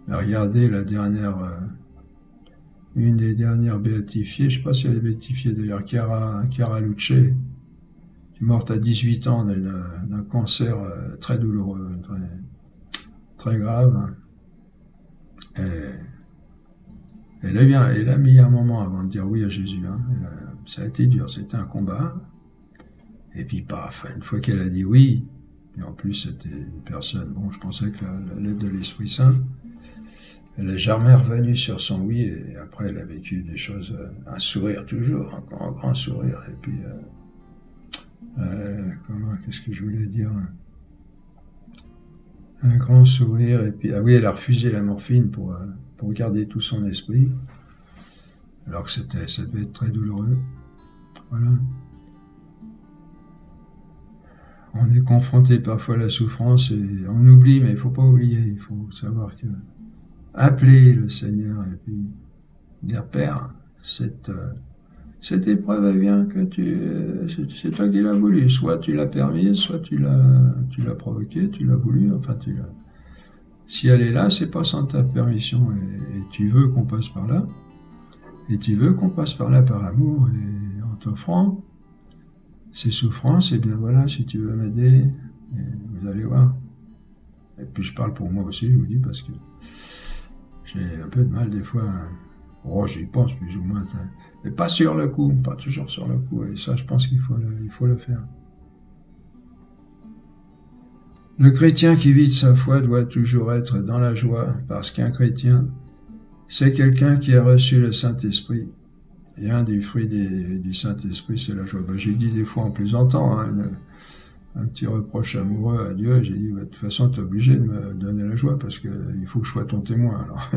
Mais regardez la dernière, une des dernières béatifiées, je ne sais pas si elle est béatifiée d'ailleurs, Chiara Luce, qui est morte à 18 ans d'un cancer très douloureux, très grave. Et elle a mis un moment avant de dire oui à Jésus. Ça a été dur, c'était un combat. Et puis paf, une fois qu'elle a dit oui, et en plus c'était une personne, bon, je pensais que l'aide de l'Esprit Saint, elle n'est jamais revenue sur son oui, et après elle a vécu des choses, un sourire toujours, un grand sourire, et puis, qu'est-ce que je voulais dire, un grand sourire, et puis, oui, elle a refusé la morphine pour garder tout son esprit, alors que ça devait être très douloureux. Voilà. On est confronté parfois à la souffrance et on oublie, mais il ne faut pas oublier, il faut savoir que appeler le Seigneur et puis dire Père, cette épreuve elle vient que c'est toi qui l'as voulu, soit tu l'as permise, soit tu l'as provoquée, tu l'as voulu, enfin si elle est là, c'est pas sans ta permission et tu veux qu'on passe par là, et tu veux qu'on passe par là par amour et en t'offrant ces souffrances, et bien voilà, si tu veux m'aider, vous allez voir. Et puis je parle pour moi aussi, je vous dis, parce que j'ai un peu de mal des fois. J'y pense plus ou moins, mais pas sur le coup, pas toujours sur le coup. Et ça, je pense qu'il faut le faire. Le chrétien qui vit de sa foi doit toujours être dans la joie, parce qu'un chrétien, c'est quelqu'un qui a reçu le Saint-Esprit. Et un des fruits du Saint-Esprit, c'est la joie. J'ai dit des fois en plaisantant, un petit reproche amoureux à Dieu. J'ai dit, de toute façon, tu es obligé de me donner la joie parce qu'il faut que je sois ton témoin. Alors,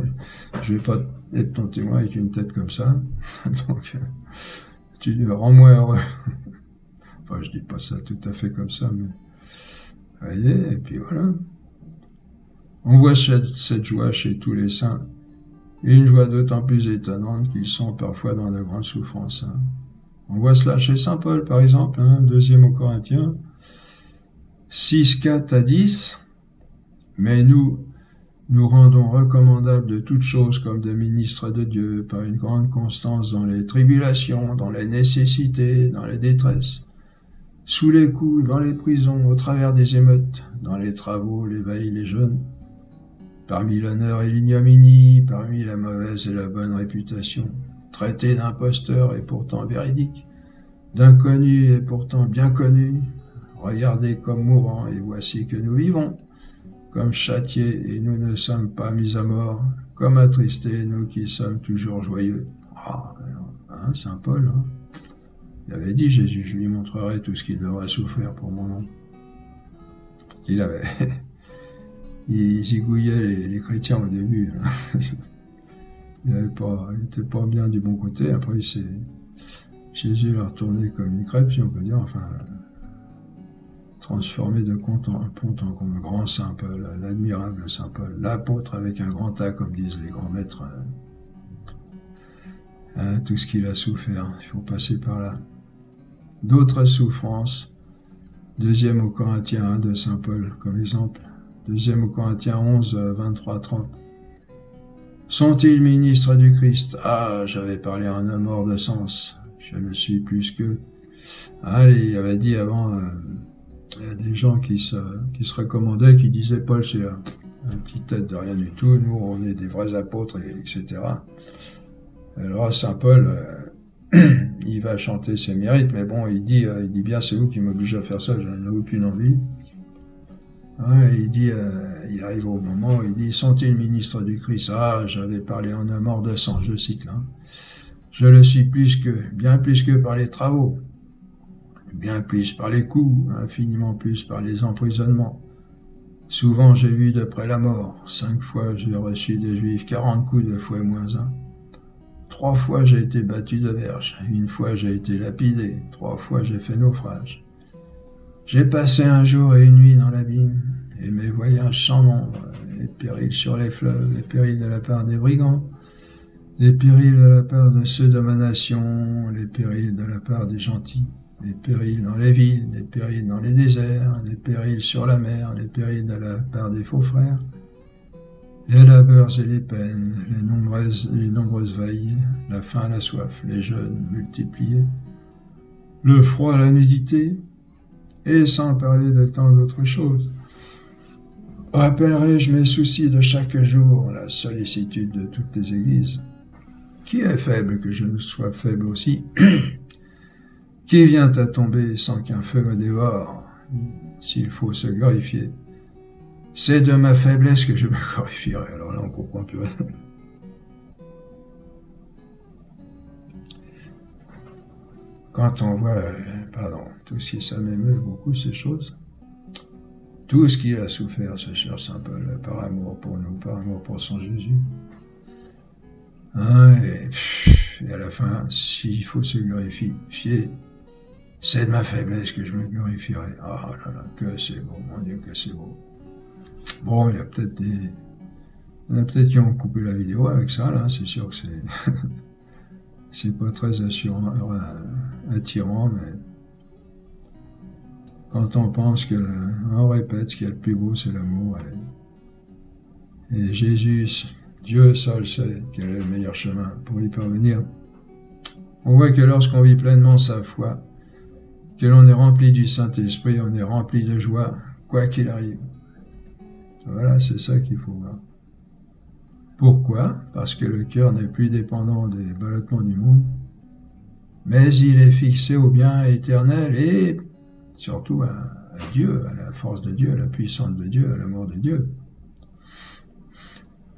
je ne vais pas être ton témoin avec une tête comme ça. Donc, tu rends-moi heureux. Enfin, je ne dis pas ça tout à fait comme ça, mais vous voyez, et puis voilà. On voit cette joie chez tous les saints. Une joie d'autant plus étonnante qu'ils sont parfois dans de grandes souffrances. On voit cela chez saint Paul, par exemple, 2 aux Corinthiens, 6, 4 à 10. Mais nous rendons recommandables de toutes choses comme des ministres de Dieu, par une grande constance dans les tribulations, dans les nécessités, dans les détresses, sous les coups, dans les prisons, au travers des émeutes, dans les travaux, les veilles, les jeûnes, parmi l'honneur et l'ignominie, parmi la mauvaise et la bonne réputation, traité d'imposteurs et pourtant véridique, d'inconnus et pourtant bien connus, regardés comme mourants, et voici que nous vivons, comme châtiés, et nous ne sommes pas mis à mort, comme attristés, nous qui sommes toujours joyeux. Saint Paul, il avait dit, Jésus, je lui montrerai tout ce qu'il devrait souffrir pour mon nom. Il zigouillait les chrétiens au début. Il n'était pas bien du bon côté. Après, Jésus l'a retourné comme une crêpe, si on peut dire. Enfin, transformé de compte en compte, le grand Saint Paul, l'admirable Saint Paul, l'apôtre avec un grand A, comme disent les grands maîtres. Tout ce qu'il a souffert, il faut passer par là. D'autres souffrances, 2 aux Corinthiens 1 de Saint Paul comme exemple, 2 aux Corinthiens 11, 23-30. Sont-ils ministres du Christ? Ah, j'avais parlé à un homme hors de sens, je le suis plus qu'eux. Allez, il avait dit avant, il y a des gens qui se recommandaient, qui disaient Paul c'est un petit tête de rien du tout, nous on est des vrais apôtres, etc. Alors Saint Paul, il va chanter ses mérites, mais bon, il dit bien c'est vous qui m'obligez à faire ça, j'en ai aucune envie. Il arrive au moment où il dit sont-ils ministres du Christ? Ah, j'avais parlé en un mort de sang, je cite là. Je le suis bien plus que par les travaux, bien plus par les coups, infiniment plus par les emprisonnements. Souvent j'ai vu de près la mort, 5 fois j'ai reçu des Juifs, 40 coups de fouet moins 1. 3 fois j'ai été battu de verge, 1 fois j'ai été lapidé, 3 fois j'ai fait naufrage. J'ai passé un jour et une nuit dans l'abîme, et mes voyages sans nombre, les périls sur les fleuves, les périls de la part des brigands, les périls de la part de ceux de ma nation, les périls de la part des gentils, les périls dans les villes, les périls dans les déserts, les périls sur la mer, les périls de la part des faux frères, les labeurs et les peines, les nombreuses veilles, la faim, la soif, les jeûnes multipliés, le froid, la nudité, et sans parler de tant d'autres choses. Rappellerai-je mes soucis de chaque jour, la sollicitude de toutes les églises. Qui est faible que je ne sois faible aussi? Qui vient à tomber sans qu'un feu me dévore? S'il faut se glorifier, c'est de ma faiblesse que je me glorifierai. Alors là, on comprend plus rien. Quand on voit, tout ce qui ça m'émeut beaucoup, ces choses, tout ce qu'il a souffert, ce cher Saint Paul, par amour pour nous, par amour pour son Jésus. Et à la fin, s'il faut se glorifier, c'est de ma faiblesse que je me glorifierai. Ah là là, que c'est beau, mon Dieu, que c'est beau. Bon, il y en a peut-être qui ont coupé la vidéo avec ça, là, c'est sûr que c'est pas très attirant, mais quand on pense on répète, ce qui est le plus beau, c'est l'amour. Et Jésus, Dieu seul sait quel est le meilleur chemin pour y parvenir. On voit que lorsqu'on vit pleinement sa foi, que l'on est rempli du Saint-Esprit, on est rempli de joie, quoi qu'il arrive. Voilà, c'est ça qu'il faut voir. Pourquoi? Parce que le cœur n'est plus dépendant des ballottements du monde, mais il est fixé au bien éternel et surtout à Dieu, à la force de Dieu, à la puissance de Dieu, à l'amour de Dieu.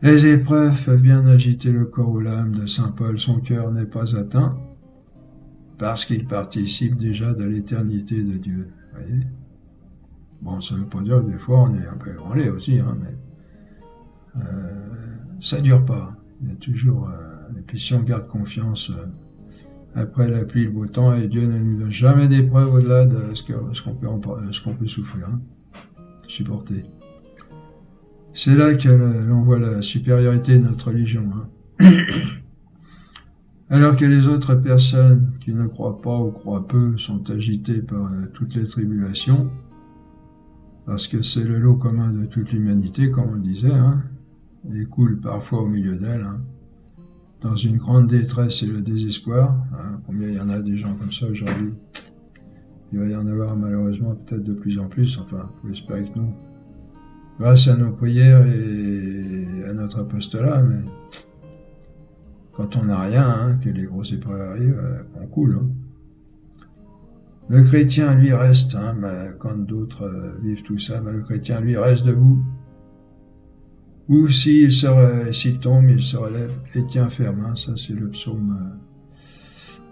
Les épreuves peuvent bien agiter le corps ou l'âme de Saint Paul, son cœur n'est pas atteint, parce qu'il participe déjà de l'éternité de Dieu. Voyez? Bon, ça ne veut pas dire que des fois on est un peu branlé aussi, mais ça ne dure pas. Il y a toujours... et puis si on garde confiance après la pluie, le beau temps, et Dieu ne nous donne jamais d'épreuve au-delà de ce qu'on peut souffrir, supporter. C'est là que l'on voit la supériorité de notre religion. Alors que les autres personnes qui ne croient pas ou croient peu sont agitées par toutes les tribulations, parce que c'est le lot commun de toute l'humanité, comme on le disait, et coule parfois au milieu d'elle, dans une grande détresse et le désespoir. Combien il y en a des gens comme ça aujourd'hui? Il va y en avoir malheureusement peut-être de plus en plus, enfin, il faut espérer que nous, grâce à nos prières et à notre apostolat, mais quand on n'a rien, que les grosses épreuves arrivent, on coule. Le chrétien, lui, reste, quand d'autres vivent tout ça, le chrétien, lui, reste debout. Ou s'il tombe, il se relève et tient ferme. Ça, c'est le psaume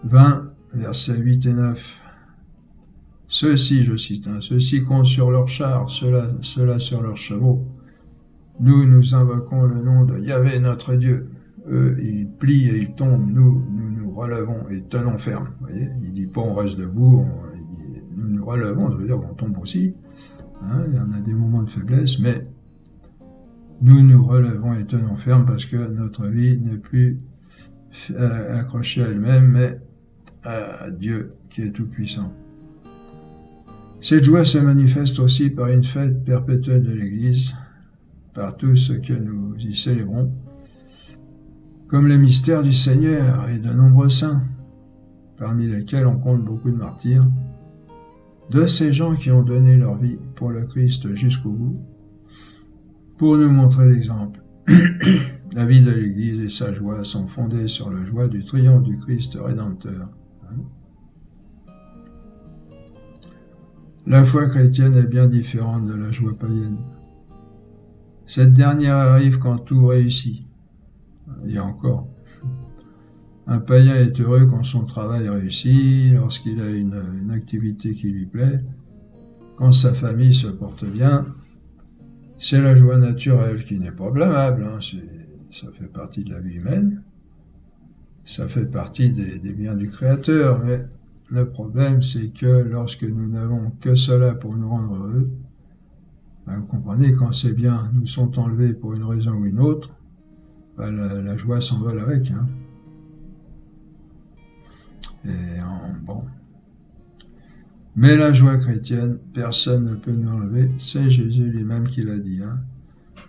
20, versets 8 et 9. Ceux-ci, je cite, ceux-ci comptent sur leurs chars, ceux-là sur leurs chevaux. Nous invoquons le nom de Yahvé, notre Dieu. Eux, ils plient et ils tombent. Nous relevons et tenons ferme. Vous voyez, il dit pas on reste debout. nous nous relevons, ça veut dire qu'on tombe aussi, hein, il y en a des moments de faiblesse, mais nous nous relevons et tenons ferme parce que notre vie n'est plus accrochée à elle-même, mais à Dieu qui est tout-puissant. Cette joie se manifeste aussi par une fête perpétuelle de l'Église, par tout ce que nous y célébrons, comme les mystères du Seigneur et de nombreux saints, parmi lesquels on compte beaucoup de martyrs, de ces gens qui ont donné leur vie pour le Christ jusqu'au bout, pour nous montrer l'exemple. La vie de l'Église et sa joie sont fondées sur la joie du triomphe du Christ Rédempteur. La foi chrétienne est bien différente de la joie païenne. Cette dernière arrive quand tout réussit. Il y a encore. Un païen est heureux quand son travail réussit, lorsqu'il a une activité qui lui plaît, quand sa famille se porte bien. C'est la joie naturelle qui n'est pas blâmable, hein, ça fait partie de la vie humaine, ça fait partie des biens du Créateur, mais le problème c'est que lorsque nous n'avons que cela pour nous rendre heureux, ben, vous comprenez, quand ces biens nous sont enlevés pour une raison ou une autre, ben, la joie s'envole avec. Hein. Bon. Mais la joie chrétienne, personne ne peut nous enlever, c'est Jésus lui-même qui l'a dit. Hein.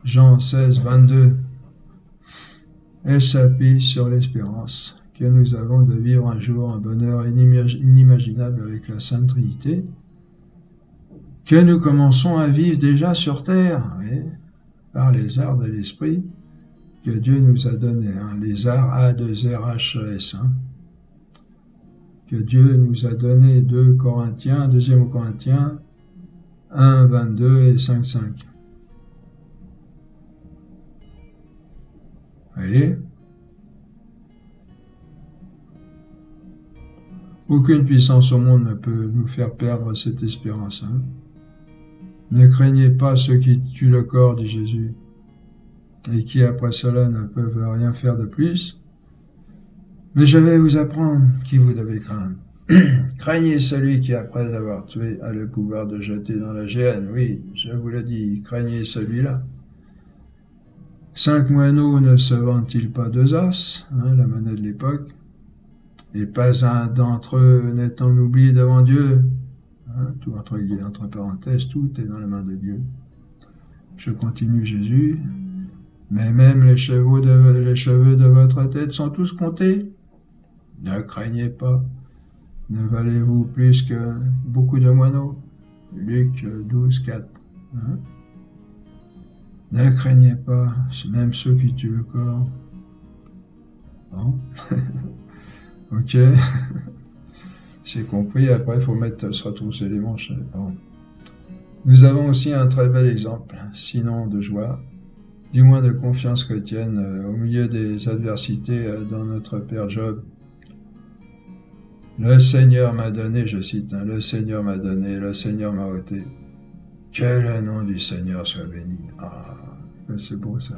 Jean 16, 22. Elle s'appuie sur l'espérance que nous avons de vivre un jour un bonheur inimaginable avec la Sainte Trinité, que nous commençons à vivre déjà sur terre, oui, par les arts de l'Esprit que Dieu nous a donnés, hein, les arts A2RHS, hein, que Dieu nous a donné 2 Corinthiens 1, 22 et 5, 5. Vous voyez ? Aucune puissance au monde ne peut nous faire perdre cette espérance. Hein. Ne craignez pas ceux qui tuent le corps, dit Jésus, et qui après cela ne peuvent rien faire de plus. Mais je vais vous apprendre qui vous devez craindre. Craignez celui qui, après avoir tué, a le pouvoir de jeter dans la géhenne. Oui, je vous le dis, craignez celui-là. 5 moineaux ne se vendent-ils pas 2 as, hein, la monnaie de l'époque, et pas un d'entre eux n'est en oubli devant Dieu. Hein, tout entre parenthèses, tout est dans la main de Dieu. Je continue Jésus. Mais même les cheveux de votre tête sont tous comptés. Ne craignez pas. Ne valez-vous plus que beaucoup de moineaux. Luc 12, 4. Hein? Ne craignez pas, même ceux qui tuent le corps. Bon. Ok. C'est compris. Après, il faut se retrousser les manches. Bon. Nous avons aussi un très bel exemple, sinon de joie, du moins de confiance chrétienne au milieu des adversités dans notre Père Job. Le Seigneur m'a donné, je cite, hein, le Seigneur m'a donné, le Seigneur m'a ôté. Que le nom du Seigneur soit béni. Ah, c'est beau ça.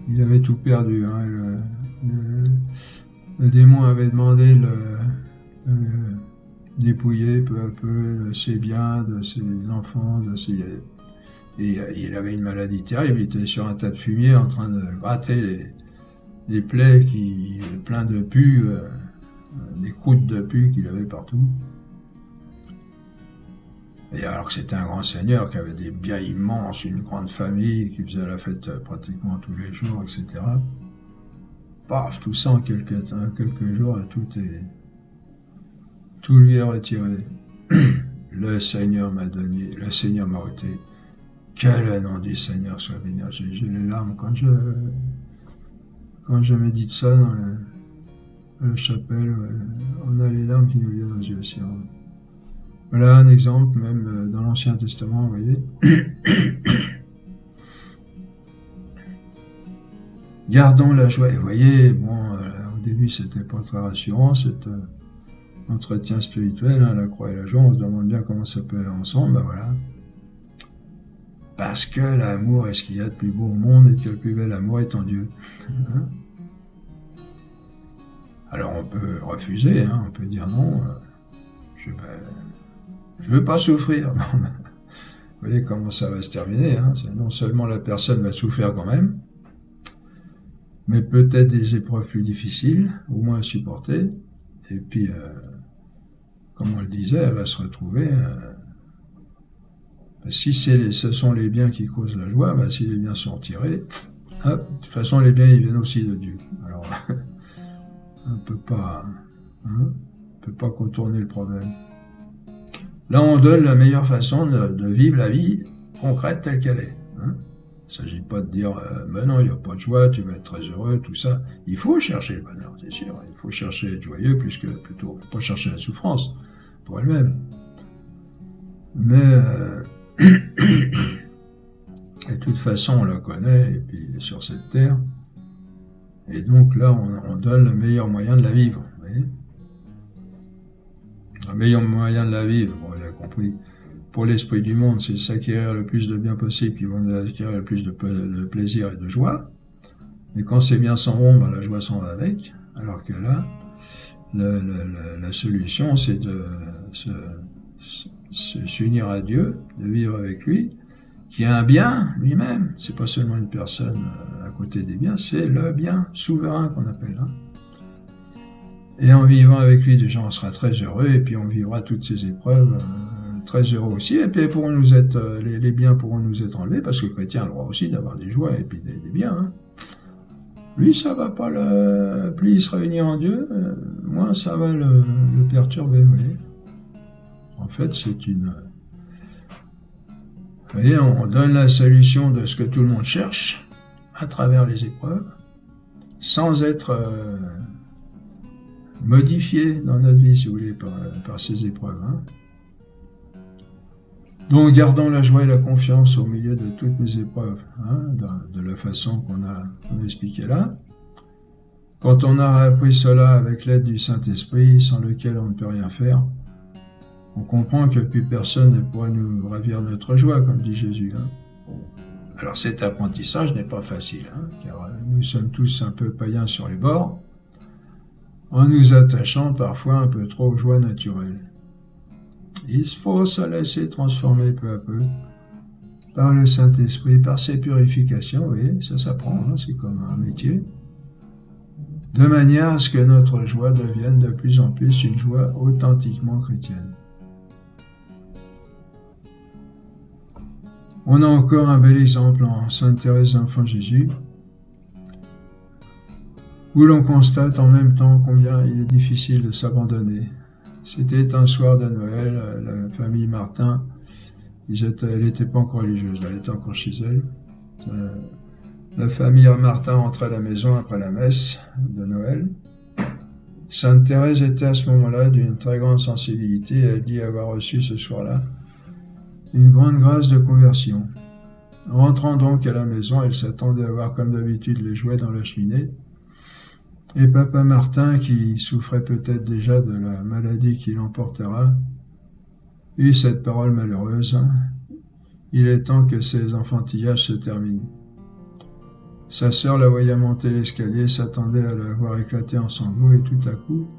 Il avait tout perdu. Hein, le démon avait demandé de dépouiller peu à peu ses biens, de ses enfants, de ses... Et il avait une maladie terrible, il était sur un tas de fumier en train de gratter les plaies plein de pus, des croûtes de pus qu'il avait partout. Et alors que c'était un grand seigneur qui avait des biens immenses, une grande famille, qui faisait la fête pratiquement tous les jours, etc. Paf, tout ça en quelques jours, tout lui est retiré. Le Seigneur m'a donné, le Seigneur m'a ôté. Que le nom du Seigneur soit béni. J'ai les larmes quand je médite ça dans la chapelle. On a les larmes qui nous viennent aux yeux aussi. Voilà un exemple, même dans l'Ancien Testament, vous voyez. Gardons la joie. Et vous voyez, bon, au début, c'était pas très rassurant, cet entretien spirituel, hein, la croix et la joie. On se demande bien comment ça peut aller ensemble. Ben voilà. Parce que l'amour est ce qu'il y a de plus beau au monde et que le plus bel amour est en Dieu. Hein? Alors on peut refuser, hein, on peut dire non, Je dis, ben, je veux pas souffrir. Non, mais, vous voyez comment ça va se terminer. Hein. Non seulement la personne va souffrir quand même, mais peut-être des épreuves plus difficiles, au moins à supporter. Et puis, comme on le disait, elle va se retrouver. Si ce sont les biens qui causent la joie, ben, si les biens sont retirés, hop, de toute façon, les biens, ils viennent aussi de Dieu. Alors, on ne peut pas contourner le problème. Là, on donne la meilleure façon de vivre la vie concrète telle qu'elle est. Hein. Il ne s'agit pas de dire ben non, il n'y a pas de joie, tu vas être très heureux, tout ça. Il faut chercher le bonheur, c'est sûr. Il faut chercher à être joyeux plutôt pas chercher la souffrance pour elle-même. Mais de toute façon, on la connaît, et puis sur cette terre. Et donc là, on donne le meilleur moyen de la vivre. Vous voyez, le meilleur moyen de la vivre, bon, vous avez compris, pour l'esprit du monde, c'est de s'acquérir le plus de biens possible qui vont acquérir le plus de plaisir et de joie. Mais quand ces biens s'en vont, ben, la joie s'en va avec. Alors que là, la solution, c'est de s'unir à Dieu, de vivre avec lui, qui est un bien lui-même. C'est pas seulement une personne à côté des biens, c'est le bien souverain qu'on appelle. Hein. Et en vivant avec lui, déjà, on sera très heureux, et puis on vivra toutes ces épreuves très heureux aussi. Et puis les biens pourront nous être enlevés, parce que le chrétien a le droit aussi d'avoir des joies et puis des biens. Hein. Lui, ça va pas plus il se réunit en Dieu, moins ça va le perturber. Vous voyez. En fait, c'est une... Vous voyez, on donne la solution de ce que tout le monde cherche à travers les épreuves, sans être modifié dans notre vie, si vous voulez, par ces épreuves. Hein. Donc, gardons la joie et la confiance au milieu de toutes les épreuves, hein, de la façon qu'on a expliqué là. Quand on a appris cela avec l'aide du Saint-Esprit, sans lequel on ne peut rien faire, on comprend que plus personne ne pourra nous ravir notre joie, comme dit Jésus. Hein. Alors cet apprentissage n'est pas facile, hein, car nous sommes tous un peu païens sur les bords, en nous attachant parfois un peu trop aux joies naturelles. Il faut se laisser transformer peu à peu par le Saint-Esprit, par ses purifications, vous voyez, ça s'apprend, hein, c'est comme un métier, de manière à ce que notre joie devienne de plus en plus une joie authentiquement chrétienne. On a encore un bel exemple en Sainte Thérèse d'Enfant Jésus, où l'on constate en même temps combien il est difficile de s'abandonner. C'était un soir de Noël, la famille Martin, elle n'était pas encore religieuse, elle était encore chez elle. La famille Martin rentrait à la maison après la messe de Noël. Sainte Thérèse était à ce moment-là d'une très grande sensibilité, et elle dit avoir reçu ce soir-là une grande grâce de conversion. Rentrant donc à la maison, elle s'attendait à voir comme d'habitude les jouets dans la cheminée. Et papa Martin, qui souffrait peut-être déjà de la maladie qui l'emportera, eut cette parole malheureuse: « Il est temps que ces enfantillages se terminent. » Sa sœur la voyait monter l'escalier, s'attendait à la voir éclater en sanglots, et tout à coup,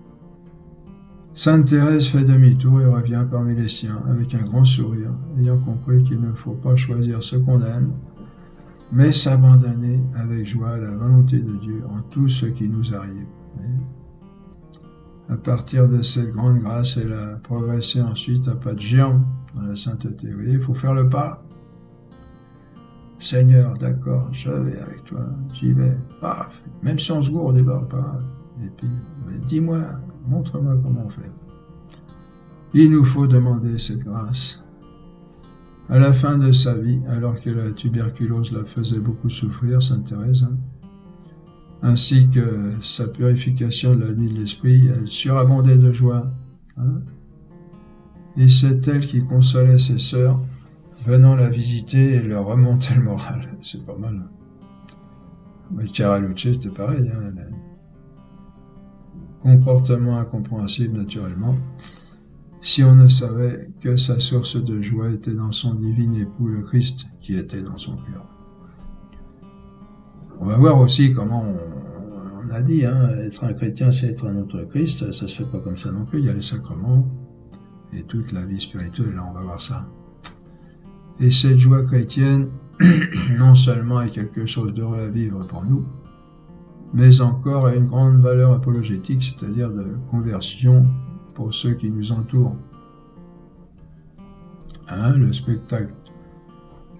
Sainte Thérèse fait demi-tour et revient parmi les siens, avec un grand sourire, ayant compris qu'il ne faut pas choisir ce qu'on aime, mais s'abandonner avec joie à la volonté de Dieu en tout ce qui nous arrive. À partir de cette grande grâce, elle a progressé ensuite à pas de géant dans la sainteté. Vous voyez, il faut faire le pas. Seigneur, d'accord, je vais avec toi, j'y vais, paf, même si on se gourde au départ, pas grave. Et puis, dis-moi, montre-moi comment on fait. Il nous faut demander cette grâce. À la fin de sa vie, alors que la tuberculose la faisait beaucoup souffrir, Sainte Thérèse, ainsi que sa purification de la vie de l'esprit, elle surabondait de joie. Et c'est elle qui consolait ses sœurs, venant la visiter et leur remonter le moral. C'est pas mal. Mais Chiara Luce, c'était pareil. Comportement incompréhensible naturellement, si on ne savait que sa source de joie était dans son divin époux, le Christ, qui était dans son cœur. On va voir aussi comment on a dit, être un chrétien, c'est être un autre Christ, ça se fait pas comme ça non plus, il y a les sacrements, et toute la vie spirituelle. Là, on va voir ça. Et cette joie chrétienne, non seulement est quelque chose d'heureux à vivre pour nous, mais encore a une grande valeur apologétique, c'est-à-dire de conversion pour ceux qui nous entourent. Le spectacle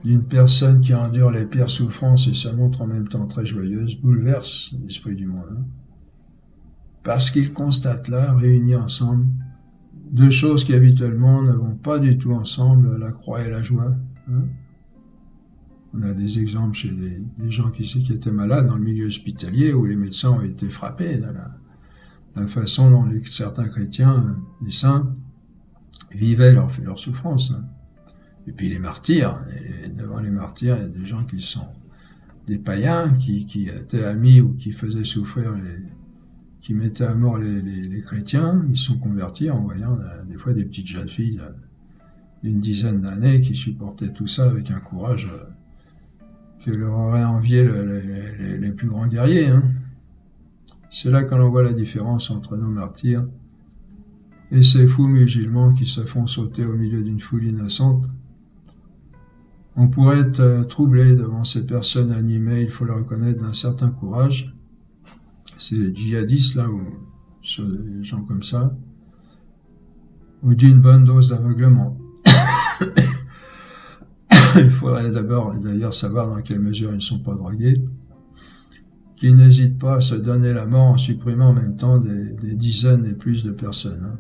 d'une personne qui endure les pires souffrances et se montre en même temps très joyeuse bouleverse l'esprit du monde. Parce qu'il constate là, réunis ensemble, deux choses qui habituellement ne vont pas du tout ensemble, la croix et la joie. On a des exemples chez des gens qui étaient malades dans le milieu hospitalier où les médecins ont été frappés de la façon dont certains chrétiens, les saints, vivaient leur souffrance. Et puis les martyrs, et devant les martyrs, il y a des gens qui sont des païens, qui étaient amis ou qui faisaient souffrir, qui mettaient à mort les chrétiens. Ils sont convertis en voyant des fois des petites jeunes filles d'une dizaine d'années qui supportaient tout ça avec un courage que leur auraient envié les plus grands guerriers. C'est là que l'on voit la différence entre nos martyrs et ces fous musulmans qui se font sauter au milieu d'une foule innocente. On pourrait être troublé devant ces personnes animées, il faut le reconnaître, d'un certain courage. Ces djihadistes là, ou des gens comme ça, ou d'une bonne dose d'aveuglement. Il faudrait d'abord d'ailleurs savoir dans quelle mesure ils ne sont pas drogués, qu'ils n'hésitent pas à se donner la mort en supprimant en même temps des dizaines et plus de personnes.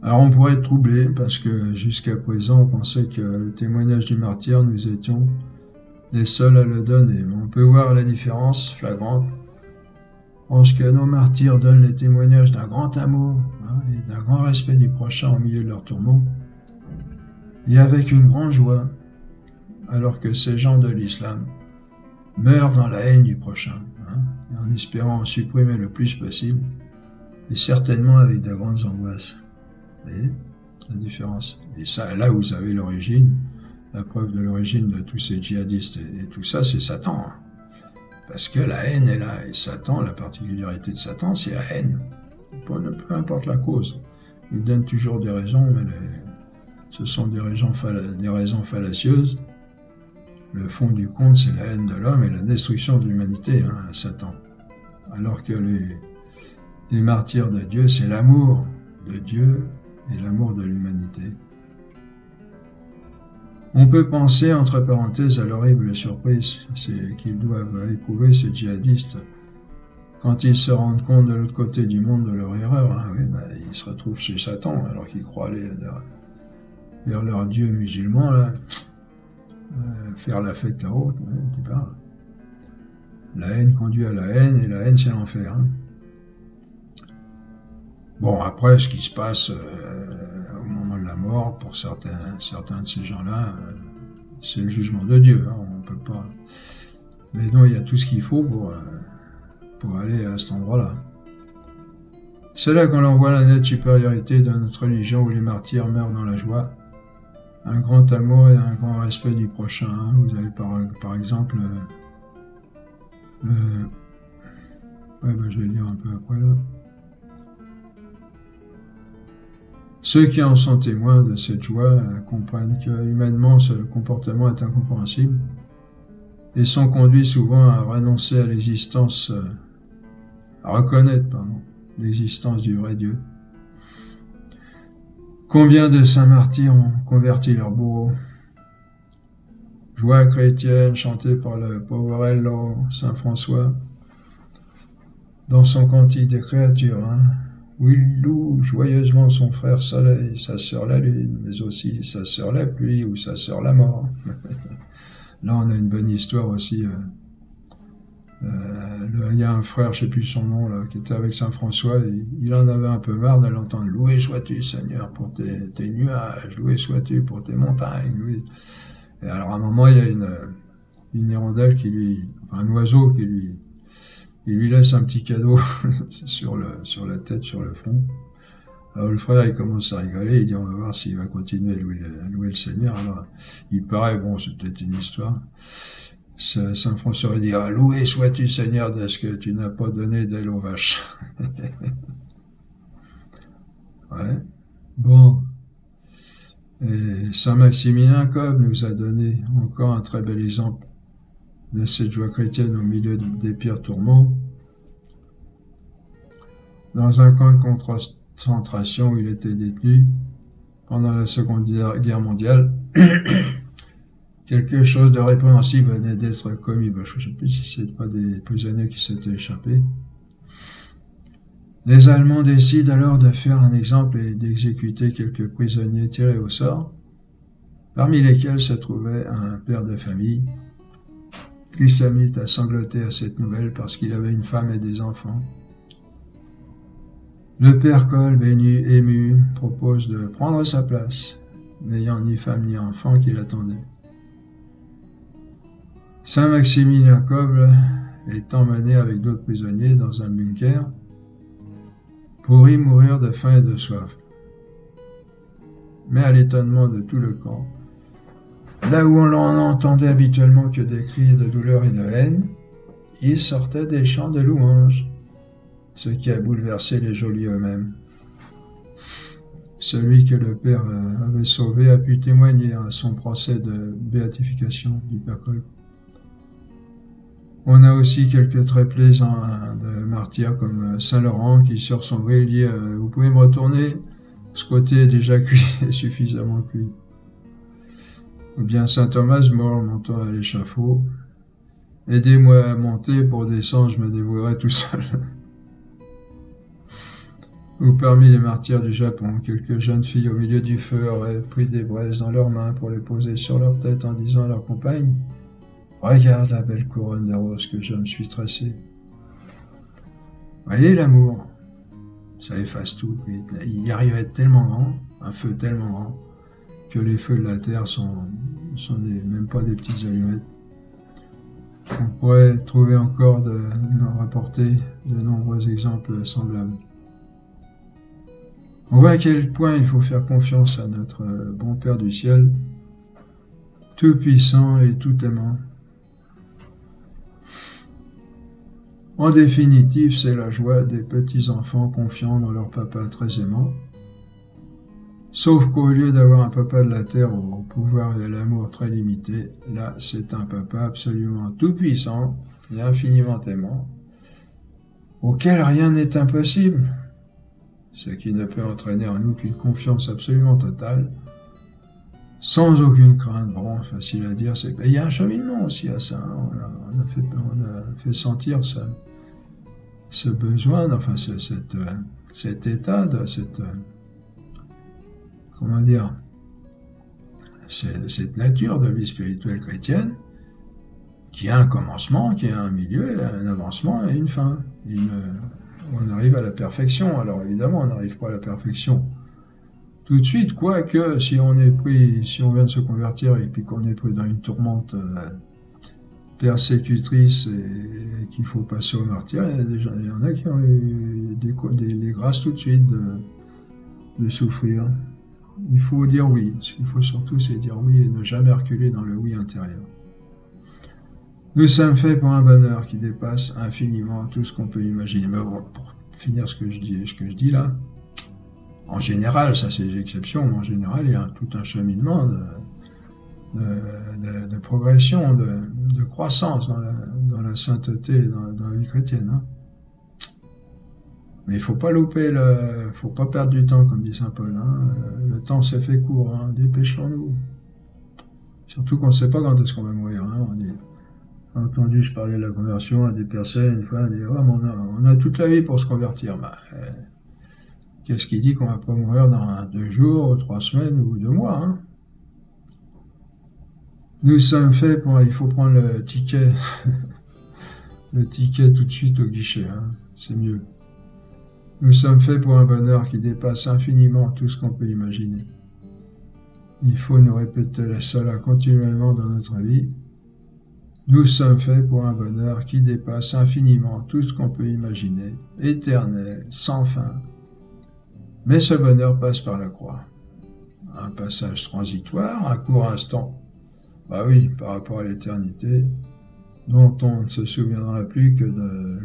Alors on pourrait être troublé parce que jusqu'à présent on pensait que le témoignage du martyr, nous étions les seuls à le donner. Mais on peut voir la différence flagrante en ce que nos martyrs donnent les témoignages d'un grand amour et d'un grand respect du prochain au milieu de leur tourment, et avec une grande joie, alors que ces gens de l'islam meurent dans la haine du prochain, et en espérant en supprimer le plus possible, et certainement avec de grandes angoisses. Vous voyez la différence? Et ça, là où vous avez l'origine, la preuve de l'origine de tous ces djihadistes et tout ça, c'est Satan. Parce que la haine est là, et Satan, la particularité de Satan, c'est la haine. Peu importe la cause. Il donne toujours des raisons, mais ce sont des raisons fallacieuses. Le fond du compte, c'est la haine de l'homme et la destruction de l'humanité, Satan. Alors que les martyrs de Dieu, c'est l'amour de Dieu et l'amour de l'humanité. On peut penser, entre parenthèses, à l'horrible surprise qu'ils doivent éprouver, ces djihadistes, quand ils se rendent compte de l'autre côté du monde de leur erreur. Ils se retrouvent chez Satan, alors qu'ils croient aller vers leur Dieu musulman, là, faire la fête là-haut, qui parle. La haine conduit à la haine, et la haine, c'est l'enfer. Bon, après, ce qui se passe au moment de la mort, pour certains de ces gens-là, c'est le jugement de Dieu. On peut pas. Mais non, il y a tout ce qu'il faut pour aller à cet endroit-là. C'est là qu'on en voit la nette supériorité de notre religion où les martyrs meurent dans la joie, un grand amour et un grand respect du prochain. Vous avez par exemple je vais le dire un peu après là. Ceux qui en sont témoins de cette joie comprennent que humainement ce comportement est incompréhensible et sont conduits souvent à renoncer à l'existence, à reconnaître l'existence du vrai Dieu. Combien de saints martyrs ont converti leur bourreau? Joie chrétienne chantée par le Poverello, Saint François, dans son cantique des créatures, où il loue joyeusement son frère soleil, sa sœur la lune, mais aussi sa sœur la pluie ou sa sœur la mort. Là, on a une bonne histoire aussi. Il y a un frère, je ne sais plus son nom, là, qui était avec Saint François, et il en avait un peu marre de l'entendre. Loué sois-tu, Seigneur, pour tes nuages, loué sois-tu pour tes montagnes. Et alors, à un moment, il y a une hirondelle un oiseau qui lui laisse un petit cadeau sur la tête, sur le front. Alors le frère, il commence à rigoler, il dit on va voir s'il va continuer à louer le Seigneur. Alors il paraît, c'est peut-être une histoire. Saint François dit loué sois-tu Seigneur de ce que tu n'as pas donné d'aile aux vaches. Ouais. Bon. Et Saint-Maximilien Kolbe nous a donné encore un très bel exemple de cette joie chrétienne au milieu des pires tourments. Dans un camp de concentration où il était détenu pendant la Seconde Guerre mondiale, quelque chose de répréhensible venait d'être commis. Je ne sais plus si ce n'était pas des prisonniers qui s'étaient échappés. Les Allemands décident alors de faire un exemple et d'exécuter quelques prisonniers tirés au sort, parmi lesquels se trouvait un père de famille qui se mit à sangloter à cette nouvelle parce qu'il avait une femme et des enfants. Le père Kolbe, ému, propose de prendre sa place, n'ayant ni femme ni enfant qui l'attendaient. Saint-Maximilien Kolbe est emmené avec d'autres prisonniers dans un bunker pour y mourir de faim et de soif. Mais à l'étonnement de tout le camp, là où on n'en entendait habituellement que des cris de douleur et de haine, il sortait des chants de louanges, ce qui a bouleversé les geôliers eux-mêmes. Celui que le père avait sauvé a pu témoigner à son procès de béatification du père Kolbe. On a aussi quelques traits plaisants de martyrs comme Saint Laurent qui sur son gril dit « Vous pouvez me retourner, ce côté est déjà cuit et suffisamment cuit ». Ou bien Saint Thomas mort montant à l'échafaud « Aidez-moi à monter, pour descendre je me débrouillerai tout seul ». Ou parmi les martyrs du Japon, quelques jeunes filles au milieu du feu auraient pris des braises dans leurs mains pour les poser sur leur tête en disant à leur compagne « Regarde la belle couronne de roses que je me suis tressée. » Voyez l'amour, ça efface tout. Il y arrivait tellement grand, un feu tellement grand, que les feux de la terre sont même pas des petites allumettes. On pourrait trouver encore rapporter de nombreux exemples semblables. On voit à quel point il faut faire confiance à notre bon Père du ciel, tout puissant et tout aimant. En définitive, c'est la joie des petits-enfants confiants dans leur papa très aimant. Sauf qu'au lieu d'avoir un papa de la terre au pouvoir et à l'amour très limité, là, c'est un papa absolument tout-puissant et infiniment aimant, auquel rien n'est impossible, ce qui ne peut entraîner en nous qu'une confiance absolument totale, sans aucune crainte. Bon, facile à dire, il y a un cheminement aussi à ça, hein. On a fait sentir ce besoin, enfin cet état, comment dire, cette nature de vie spirituelle chrétienne, qui a un commencement, qui a un milieu, un avancement et une fin. On arrive à la perfection. Alors évidemment, on n'arrive pas à la perfection tout de suite, quoique si on vient de se convertir et puis qu'on est pris dans une tourmente persécutrice et qu'il faut passer au martyr, il y en a qui ont eu des grâces tout de suite de souffrir. Il faut dire oui. Ce qu'il faut surtout, c'est dire oui et ne jamais reculer dans le oui intérieur. Nous sommes faits pour un bonheur qui dépasse infiniment tout ce qu'on peut imaginer. Mais bon, pour finir ce que je dis là, en général, ça c'est des exceptions, mais en général, il y a tout un cheminement de progression, de croissance dans la sainteté, dans la vie chrétienne. Hein. Mais il ne faut pas faut pas perdre du temps, comme dit saint Paul. Hein. Le temps s'est fait court, hein. Dépêchons-nous. Surtout qu'on ne sait pas quand est-ce qu'on va mourir. Hein. Entendu, je parlais de la conversion à des personnes, une fois, on dit « on a toute la vie pour se convertir. » Qu'est-ce qui dit qu'on va pas mourir dans 2 jours, 3 semaines ou 2 mois, hein? Nous sommes faits pour... Il faut prendre le ticket, le ticket tout de suite au guichet, hein? C'est mieux. Nous sommes faits pour un bonheur qui dépasse infiniment tout ce qu'on peut imaginer. Il faut nous répéter cela continuellement dans notre vie. Nous sommes faits pour un bonheur qui dépasse infiniment tout ce qu'on peut imaginer, éternel, sans fin. Mais ce bonheur passe par la croix. Un passage transitoire, un court instant. Bah oui, par rapport à l'éternité, dont on ne se souviendra plus que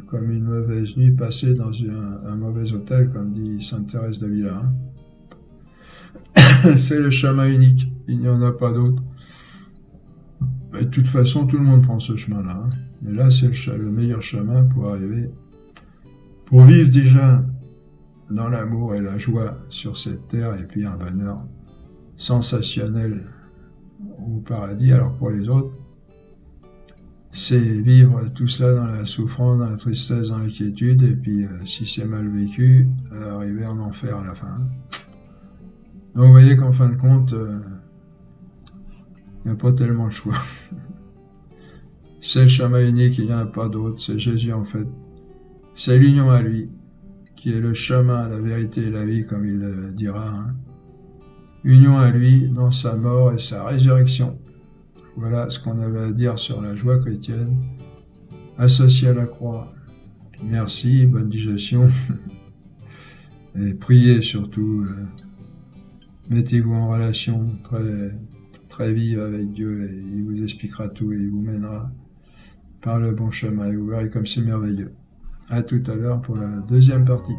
comme une mauvaise nuit passée dans un mauvais hôtel, comme dit sainte Thérèse d'Avila. Hein. C'est le chemin unique, il n'y en a pas d'autre. De toute façon, tout le monde prend ce chemin-là. Hein. Mais là, c'est le meilleur chemin pour arriver, pour vivre déjà dans l'amour et la joie sur cette terre, et puis un bonheur sensationnel au paradis. Alors pour les autres, c'est vivre tout cela dans la souffrance, dans la tristesse, dans l'inquiétude, et puis si c'est mal vécu, arriver en enfer à la fin. Donc vous voyez qu'en fin de compte, il n'y a pas tellement le choix. C'est le chemin unique, il n'y en a pas d'autre, c'est Jésus en fait. C'est l'union à lui, qui est le chemin, la vérité et la vie, comme il le dira. Hein. Union à lui dans sa mort et sa résurrection. Voilà ce qu'on avait à dire sur la joie chrétienne, associée à la croix. Merci, bonne digestion. Et priez surtout. Mettez-vous en relation très, très vive avec Dieu et il vous expliquera tout et il vous mènera par le bon chemin. Et vous verrez comme c'est merveilleux. À tout à l'heure pour la deuxième partie.